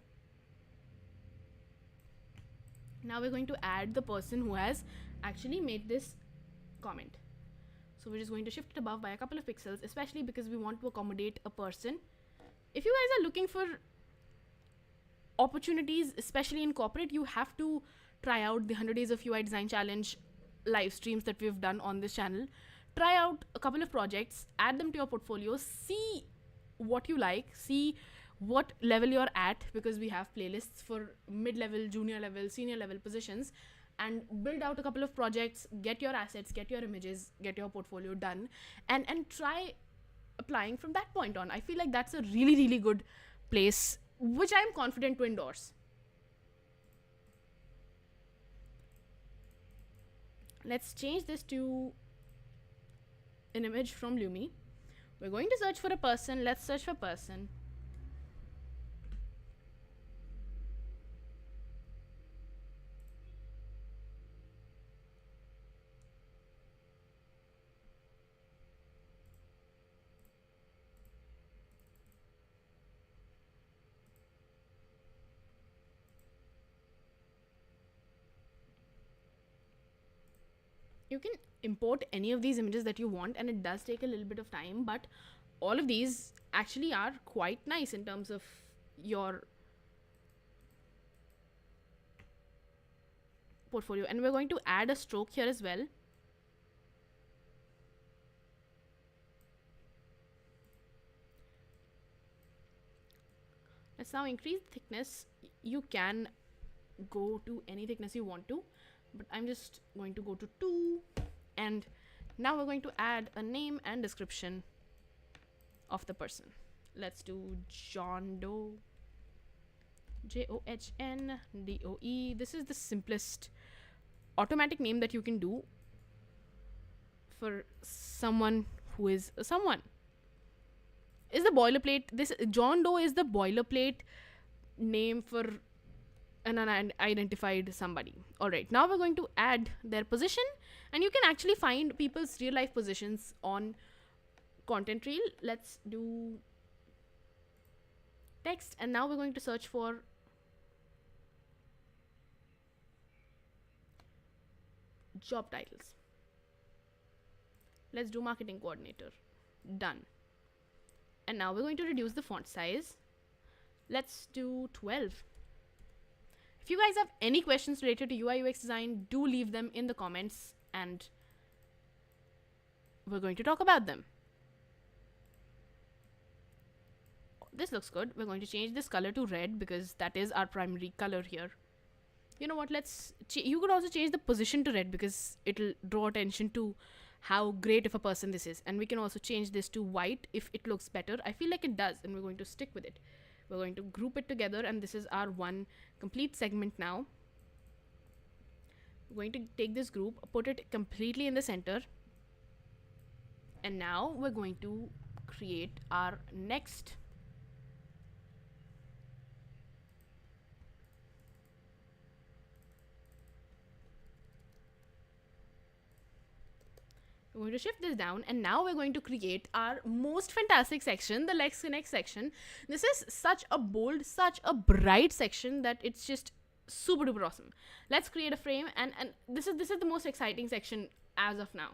Now we're going to add the person who has actually made this comment. So we're just going to shift it above by a couple of pixels, especially because we want to accommodate a person. If you guys are looking for opportunities, especially in corporate, you have to try out the 100 Days of UI Design Challenge live streams that we've done on this channel. Try out a couple of projects, add them to your portfolio, see what you like, see what level you're at, because we have playlists for mid-level, junior level, senior level positions, and build out a couple of projects, get your assets, get your images, get your portfolio done, and try applying from that point on. I feel like that's a really good place, which I'm confident to endorse. Let's change this to an image from Lumi. We're going to search for a person. Let's search for person. You can import any of these images that you want, and it does take a little bit of time, but all of these actually are quite nice in terms of your portfolio. And we're going to add a stroke here as well. Let's now increase the thickness. You can go to any thickness you want to, but I'm just going to go to 2, and now we're going to add a name and description of the person. Let's do John Doe, John Doe. This is the simplest automatic name that you can do for someone who is someone. Is the boilerplate, this John Doe is the boilerplate name for an unidentified somebody. All right, now we're going to add their position, and you can actually find people's real life positions on content reel. Let's do text, and now we're going to search for job titles. Let's do marketing coordinator. Done. And now we're going to reduce the font size. Let's do 12. If you guys have any questions related to UI UX design, do leave them in the comments and we're going to talk about them. This looks good. We're going to change this color to red because that is our primary color here. You know what, you could also change the position to red because it'll draw attention to how great of a person this is. And we can also change this to white if it looks better. I feel like it does, and we're going to stick with it. We're going to group it together, and this is our one complete segment now. We're going to take this group, put it completely in the center, and now we're going to create our next we're going to shift this down, and now we're going to create our most fantastic section, the Let's Connect section. This is such a bold, such a bright section that it's just super duper awesome. Let's create a frame, and this is the most exciting section as of now.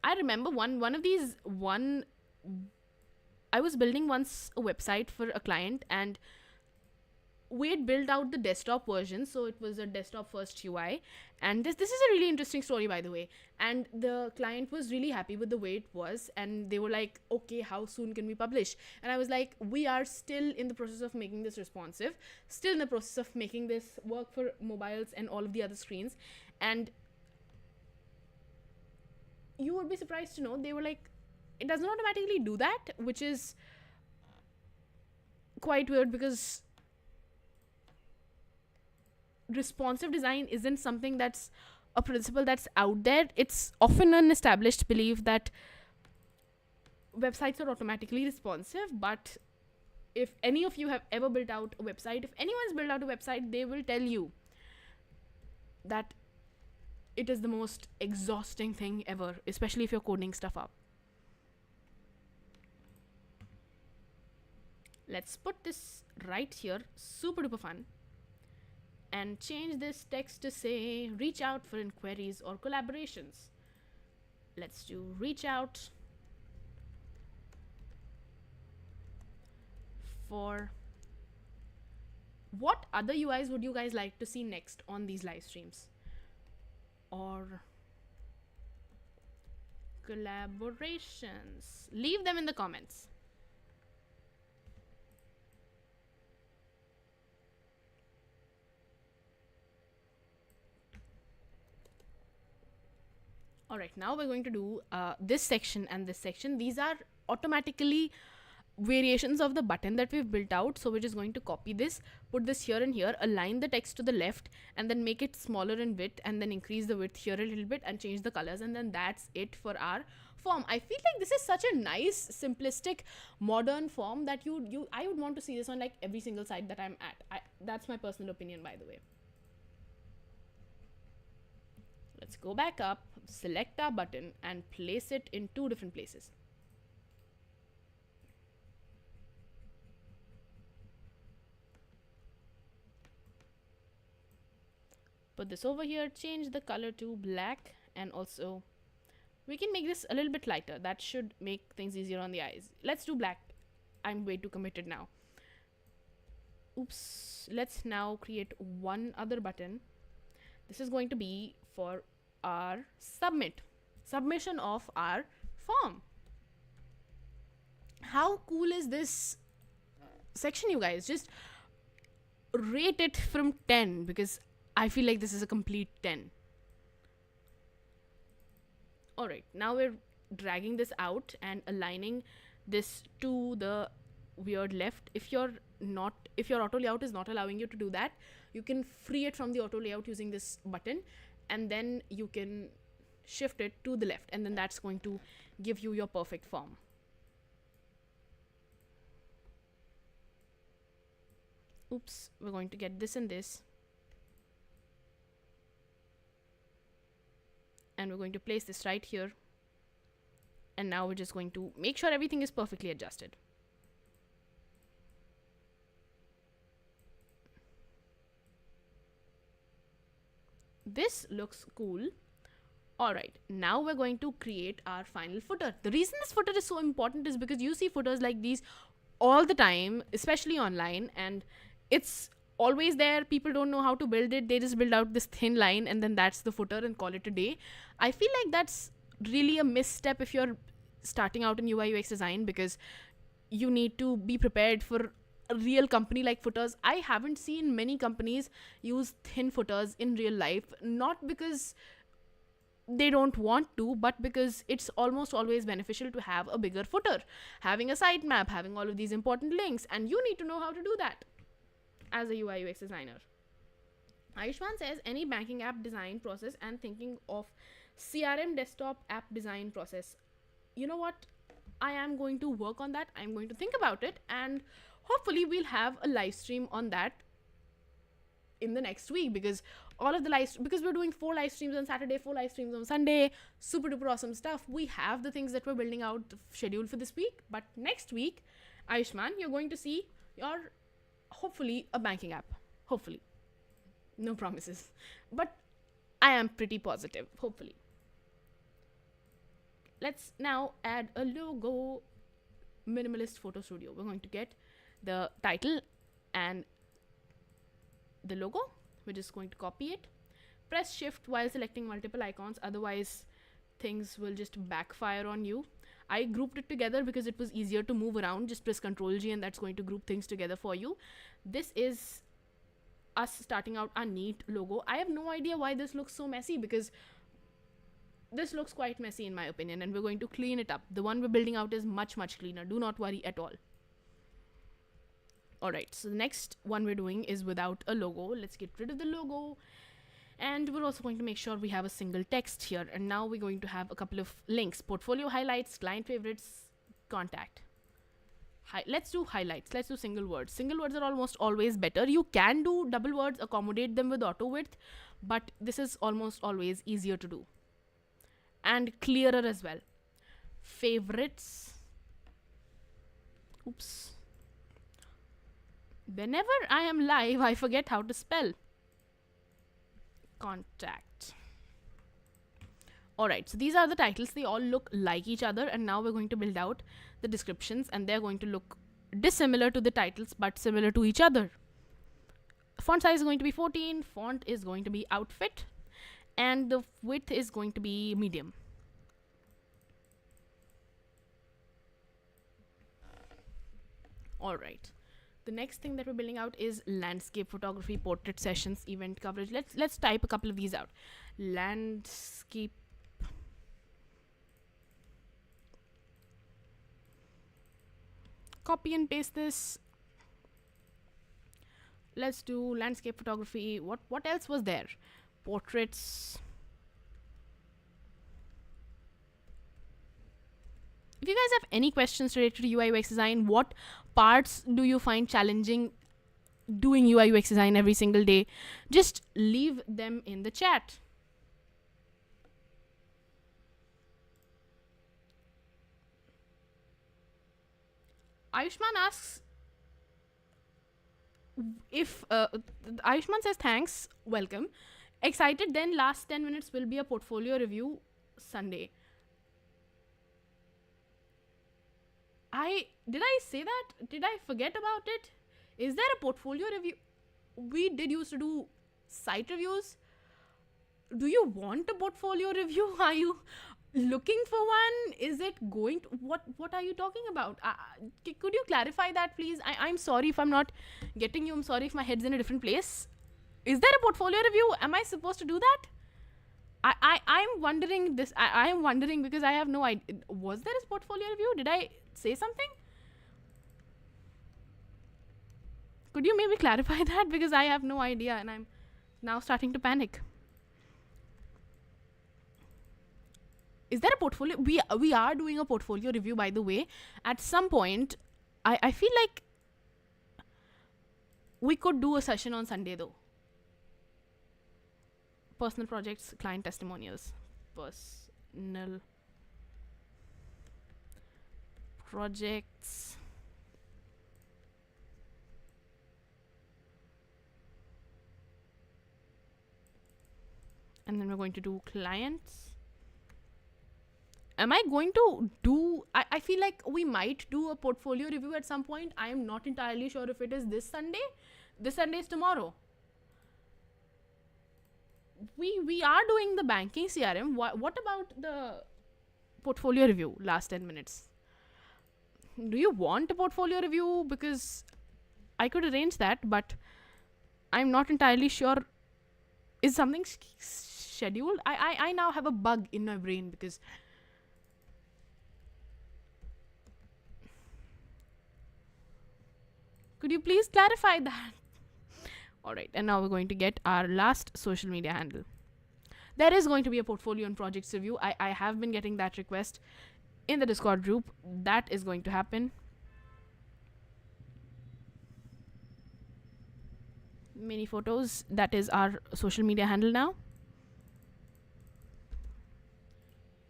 I remember I was building once a website for a client, and we had built out the desktop version, so it was a desktop first UI. And this is a really interesting story, by the way. And the client was really happy with the way it was, and they were like, okay, how soon can we publish? And I was like, we are still in the process of making this responsive, still in the process of making this work for mobiles and all of the other screens. And you would be surprised to know, they were like, it doesn't automatically do that, which is quite weird because responsive design isn't something that's a principle that's out there. It's often an established belief that websites are automatically responsive, but if any of you have ever built out a website, if anyone's built out a website, they will tell you that it is the most exhausting thing ever, especially if you're coding stuff up. Let's put this right here, super duper fun, and change this text to say reach out for inquiries or collaborations. Let's do reach out for what other UIs would you guys like to see next on these live streams or collaborations. Leave them in the comments. Alright, now we're going to do this section and this section. These are automatically variations of the button that we've built out. So we're just going to copy this, put this here and here, align the text to the left, and then make it smaller in width, and then increase the width here a little bit and change the colors, and then that's it for our form. I feel like this is such a nice, simplistic, modern form that I would want to see this on like every single site that I'm at. That's my personal opinion, by the way. Let's go back up, select our button, and place it in 2 different places. Put this over here, change the color to black, and also we can make this a little bit lighter. That should make things easier on the eyes. Let's do black. I'm way too committed now. Oops. Let's now create one other button. This is going to be for our submission of our form. How cool is this section, you guys? Just rate it from 10 because I feel like this is a complete 10. Alright, now we're dragging this out and aligning this to the weird left. If your auto layout is not allowing you to do that, you can free it from the auto layout using this button, and then you can shift it to the left, and then that's going to give you your perfect form. Oops, we're going to get this and this. And we're going to place this right here. And now we're just going to make sure everything is perfectly adjusted. This looks cool. Alright, now we're going to create our final footer. The reason this footer is so important is because you see footers like these all the time, especially online, and it's always there. People don't know how to build it. They just build out this thin line and then that's the footer and call it a day. I feel like that's really a misstep if you're starting out in UI UX design, because you need to be prepared for a real company like footers. I haven't seen many companies use thin footers in real life, not because they don't want to, but because it's almost always beneficial to have a bigger footer, having a sitemap, having all of these important links, and you need to know how to do that as a UI UX designer. Ayushman says any banking app design process and thinking of CRM desktop app design process. You know what? I am going to work on that. I'm going to think about it, and hopefully we'll have a live stream on that in the next week, because all of the because we're doing 4 live streams on Saturday, 4 live streams on Sunday, super duper awesome stuff. We have the things that we're building out scheduled for this week, but next week, Ayushman, you're going to see your hopefully a banking app. Hopefully. No promises, but I am pretty positive, hopefully. Let's now add a logo. Minimalist photo studio. We're going to get the title and the logo. We're just going to copy it. Press shift while selecting multiple icons, otherwise things will just backfire on you. I grouped it together because it was easier to move around. Just press Ctrl G and that's going to group things together for you. This is us starting out our neat logo. I have no idea why this looks so messy, because this looks quite messy in my opinion, and we're going to clean it up. The one we're building out is much cleaner. Do not worry at all. Alright, so the next one we're doing is without a logo. Let's get rid of the logo. And we're also going to make sure we have a single text here. And now we're going to have a couple of links. Portfolio highlights, client favorites, contact. Let's do highlights. Let's do single words. Single words are almost always better. You can do double words, accommodate them with auto width, but this is almost always easier to do. And clearer as well. Favorites. Oops. Whenever I am live, I forget how to spell. Contact. Alright, so these are the titles. They all look like each other, and now we're going to build out the descriptions, and they're going to look dissimilar to the titles but similar to each other. Font size is going to be 14. Font is going to be outfit, and the width is going to be medium. Alright. The next thing that we're building out is landscape photography, portrait sessions, event coverage. Let's type a couple of these out. Landscape. Copy and paste this. Let's do landscape photography. What else was there? Portraits. If you guys have any questions related to UI UX design, what parts do you find challenging doing UI UX design every single day, just leave them in the chat. Ayushman asks if Ayushman says thanks, welcome. Excited, then last 10 minutes will be a portfolio review Sunday. Did I say that? Did I forget about it? Is there a portfolio review? We did used to do site reviews. Do you want a portfolio review? Are you looking for one? Is it going to, what are you talking about? Could you clarify that, please? I'm sorry if I'm not getting you. I'm sorry if my head's in a different place. Is there a portfolio review? Am I supposed to do that? I'm wondering this. I am wondering because I have no idea. Was there a portfolio review? Did I say something? Could you maybe clarify that? Because I have no idea and I'm now starting to panic. Is there a portfolio? We are doing a portfolio review, by the way. At some point, I feel like We could do a session on Sunday though. Personal projects, client testimonials. Personal projects. And then we're going to do clients. Am I going to do... I feel like we might do a portfolio review at some point. I am not entirely sure if it is this Sunday. This Sunday is tomorrow. We are doing the banking CRM. What about the portfolio review? Last 10 minutes. Do you want a portfolio review? Because I could arrange that, but I'm not entirely sure. Is something scheduled? I now have a bug in my brain because... Could you please clarify that? Alright, and now we're going to get our last social media handle. There is going to be a portfolio and projects review. I have been getting that request in the Discord group. That is going to happen. Mini photos. That is our social media handle now.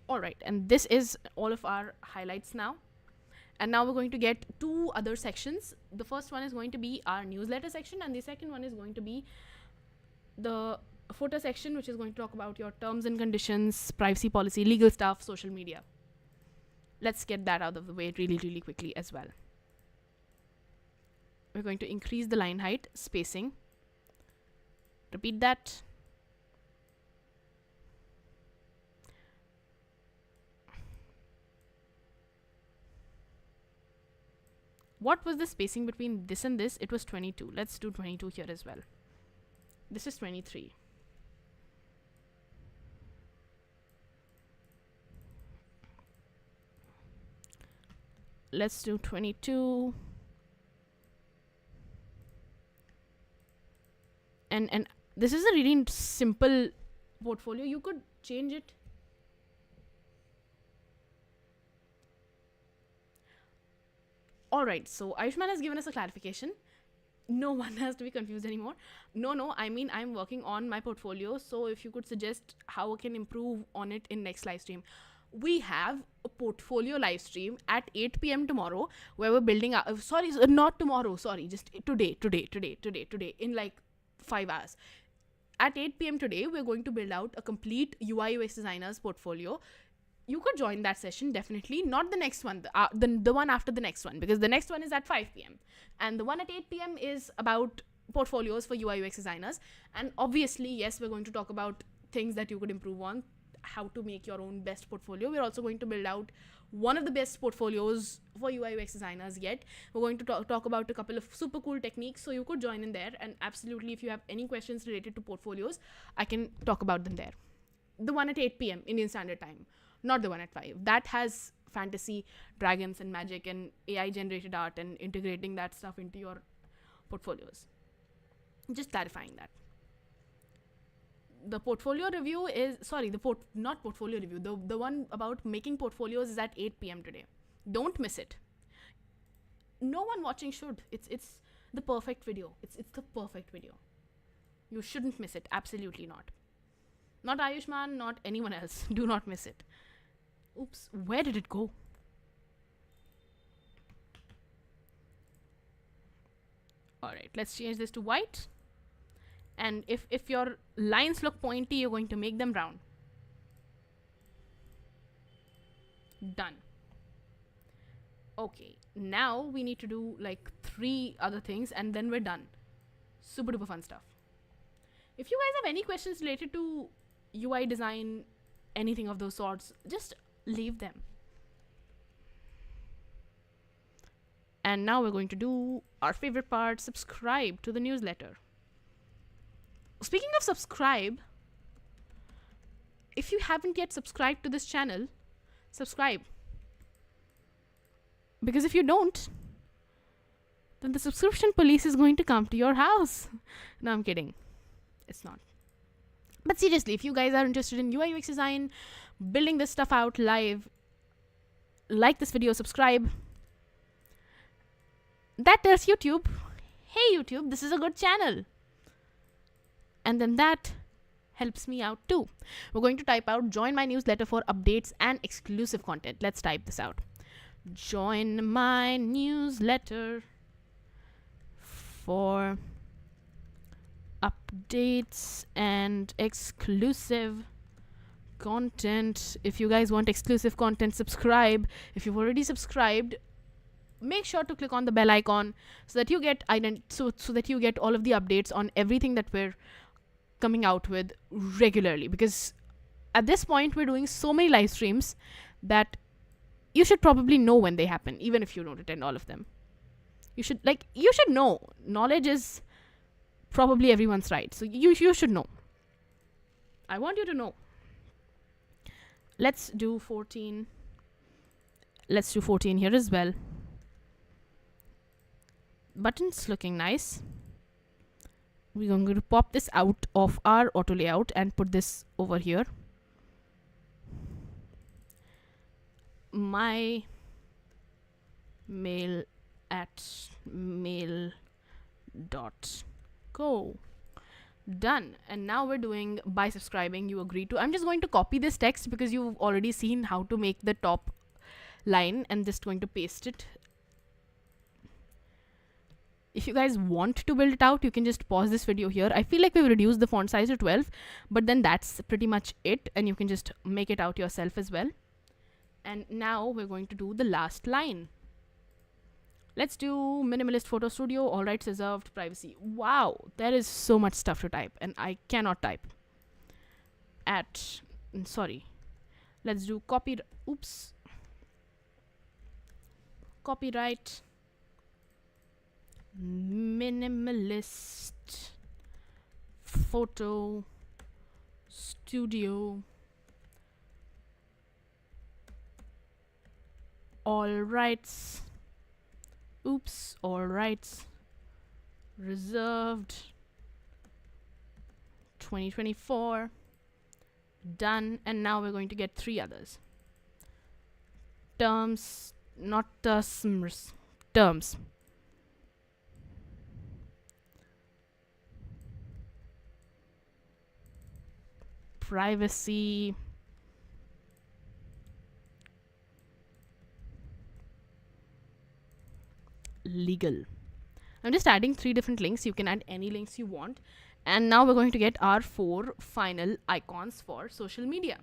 Alright, and this is all of our highlights now. And now we're going to get two other sections. The first one is going to be our newsletter section, and the second one is going to be the footer section, which is going to talk about your terms and conditions, privacy policy, legal stuff, social media. Let's get that out of the way really, really quickly as well. We're going to increase the line height, spacing. Repeat that. What was the spacing between this and this? It was 22. Let's do 22 here as well. This is 23. Let's do 22. And this is a really simple portfolio. You could change it. Alright, so Ayushman has given us a clarification. No one has to be confused anymore. No, I mean, I'm working on my portfolio. So if you could suggest how I can improve on it in next live stream. We have a portfolio live stream at 8 p.m. tomorrow where we're building up. Not tomorrow. Sorry, just today. In like 5 hours. At 8 p.m. today, we're going to build out a complete UI UX designer's portfolio. You could join that session, definitely. Not the next one, the one after the next one, because the next one is at 5 p.m. And the one at 8 p.m. is about portfolios for UI UX designers. And obviously, yes, we're going to talk about things that you could improve on, how to make your own best portfolio. We're also going to build out one of the best portfolios for UI UX designers yet. We're going to talk about a couple of super cool techniques, so you could join in there. And absolutely, if you have any questions related to portfolios, I can talk about them there. The one at 8 p.m. Indian Standard Time. Not the one at 5. That has fantasy, dragons and magic and AI generated art and integrating that stuff into your portfolios. Just clarifying that. The portfolio review is, not portfolio review. The one about making portfolios is at 8 p.m. today. Don't miss it. No one watching should. It's the perfect video. It's the perfect video. You shouldn't miss it. Absolutely not. Not Ayushman, not anyone else. Do not miss it. Oops, where did it go? Alright, let's change this to white. And if your lines look pointy, you're going to make them round. Done. Okay, now we need to do like 3 other things and then we're done. Super duper fun stuff. If you guys have any questions related to UI design, anything of those sorts, just leave them. And now we're going to do our favorite part, subscribe to the newsletter. Speaking of subscribe, if you haven't yet subscribed to this channel, subscribe. Because if you don't, then the subscription police is going to come to your house. No, I'm kidding. It's not. But seriously, if you guys are interested in UI UX design, building this stuff out live, like this video, subscribe. That tells YouTube, hey YouTube, this is a good channel. And then that helps me out too. We're going to type out join my newsletter for updates and exclusive content. Let's type this out. Join my newsletter for updates and exclusive content. If you guys want exclusive content, subscribe. If you've already subscribed, make sure to click on the bell icon so that you get so that you get all of the updates on everything that we're coming out with regularly, because at this point we're doing so many live streams that you should probably know when they happen, even if you don't attend all of them. You should know. Knowledge is probably everyone's right, so you should know. I want you to know. Let's do 14 here as well. Buttons looking nice. We're going to pop this out of our auto layout and put this over here. My mail at mail.co. Done. And now we're doing by subscribing you agree to. I'm just going to copy this text because you've already seen how to make the top line, and just going to paste it. If you guys want to build it out, you can just pause this video here. I feel like we've reduced the font size to 12, but then that's pretty much it, and you can just make it out yourself as well. And now we're going to do the last line. Let's do minimalist photo studio, all rights reserved, privacy. Wow, there is so much stuff to type, and I cannot type. Let's do copyright. Minimalist photo studio, all rights reserved, 2024. Done. And now we're going to get 3 others. Terms. Privacy. Legal. I'm just adding 3 different links. You can add any links you want. And now we're going to get our 4 final icons for social media.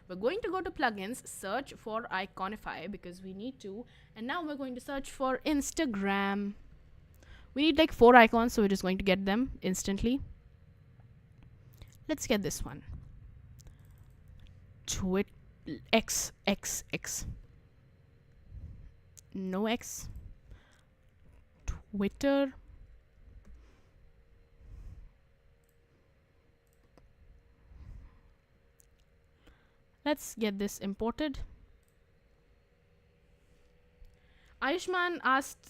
We're going to go to plugins, search for Iconify because we need to. And now we're going to search for Instagram. We need like 4 icons, so we're just going to get them instantly. Let's get this one. X. No X. Twitter. Let's get this imported. Ayushman asked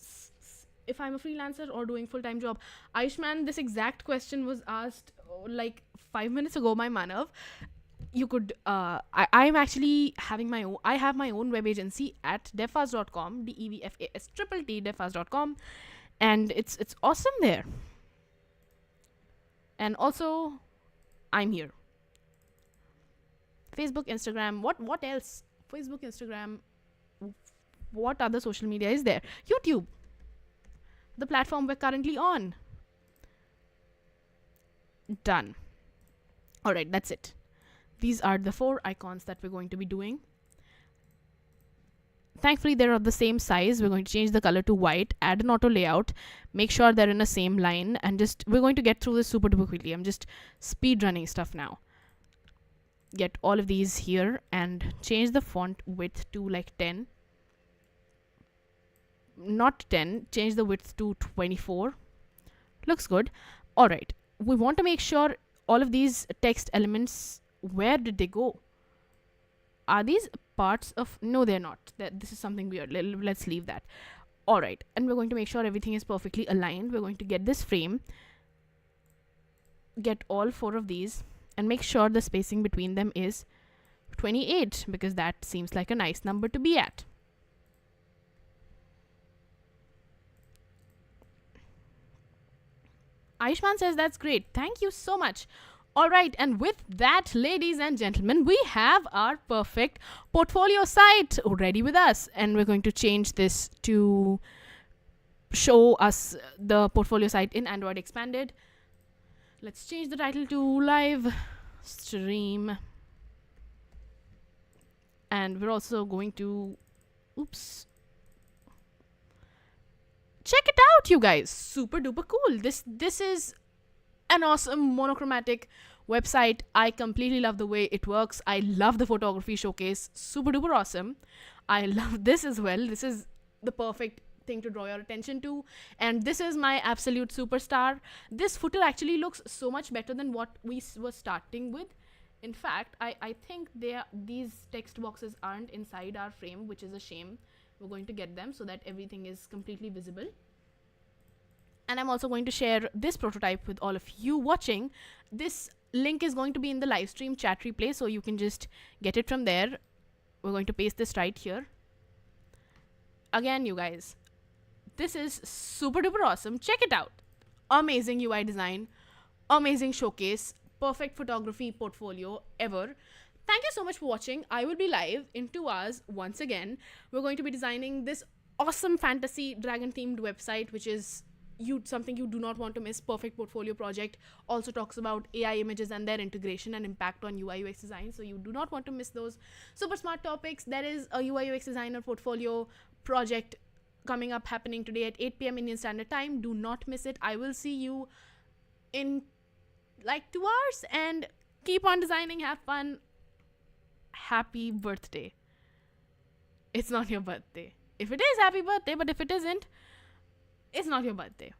if I'm a freelancer or doing full-time job. Ayushman, this exact question was asked like 5 minutes ago by Manav. You could I'm actually having I have my own web agency at devfast.com, devfast.com, and it's awesome there. And also I'm here. Facebook, Instagram, what else? Facebook, Instagram, what other social media is there? YouTube, the platform we're currently on. Done. All right, that's it. These are the 4 icons that we're going to be doing. Thankfully, they're of the same size. We're going to change the color to white, add an auto layout, make sure they're in the same line, and we're going to get through this super duper quickly. I'm just speed running stuff now. Get all of these here and change the font width to like 10. Not 10, change the width to 24. Looks good. All right. We want to make sure all of these text elements, where did they go? Are these parts of... No, they're not. This is something weird. Let's leave that. All right. And we're going to make sure everything is perfectly aligned. We're going to get this frame, get all 4 of these, and make sure the spacing between them is 28, because that seems like a nice number to be at. Aishman says that's great. Thank you so much. All right, and with that, ladies and gentlemen, we have our perfect portfolio site ready with us, and we're going to change this to show us the portfolio site in Android expanded. Let's change the title to live stream, and we're also going to check it out, you guys. Super duper cool. This is an awesome monochromatic website. I completely love the way it works. I love the photography showcase. Super duper awesome. I love this as well. This is the perfect thing to draw your attention to, and this is my absolute superstar. This footer actually looks so much better than what we were starting with. In fact, I think these text boxes aren't inside our frame, which is a shame. We're going to get them so that everything is completely visible. And I'm also going to share this prototype with all of you watching. This link is going to be in the live stream chat replay, so you can just get it from there. We're going to paste this right here. Again, you guys, this is super duper awesome. Check it out. Amazing UI design, amazing showcase, perfect photography portfolio ever. Thank you so much for watching. I will be live in 2 hours once again. We're going to be designing this awesome fantasy dragon themed website, which is something you do not want to miss. Perfect portfolio project. Also talks about AI images and their integration and impact on UI UX design, so you do not want to miss those super smart topics. There is a UI UX designer portfolio project coming up, happening today at 8 p.m. Indian Standard Time. Do not miss it. I will see you in like 2 hours, and keep on designing. Have fun. Happy birthday. It's not your birthday. If it is, happy birthday, but if it isn't, it's not your birthday.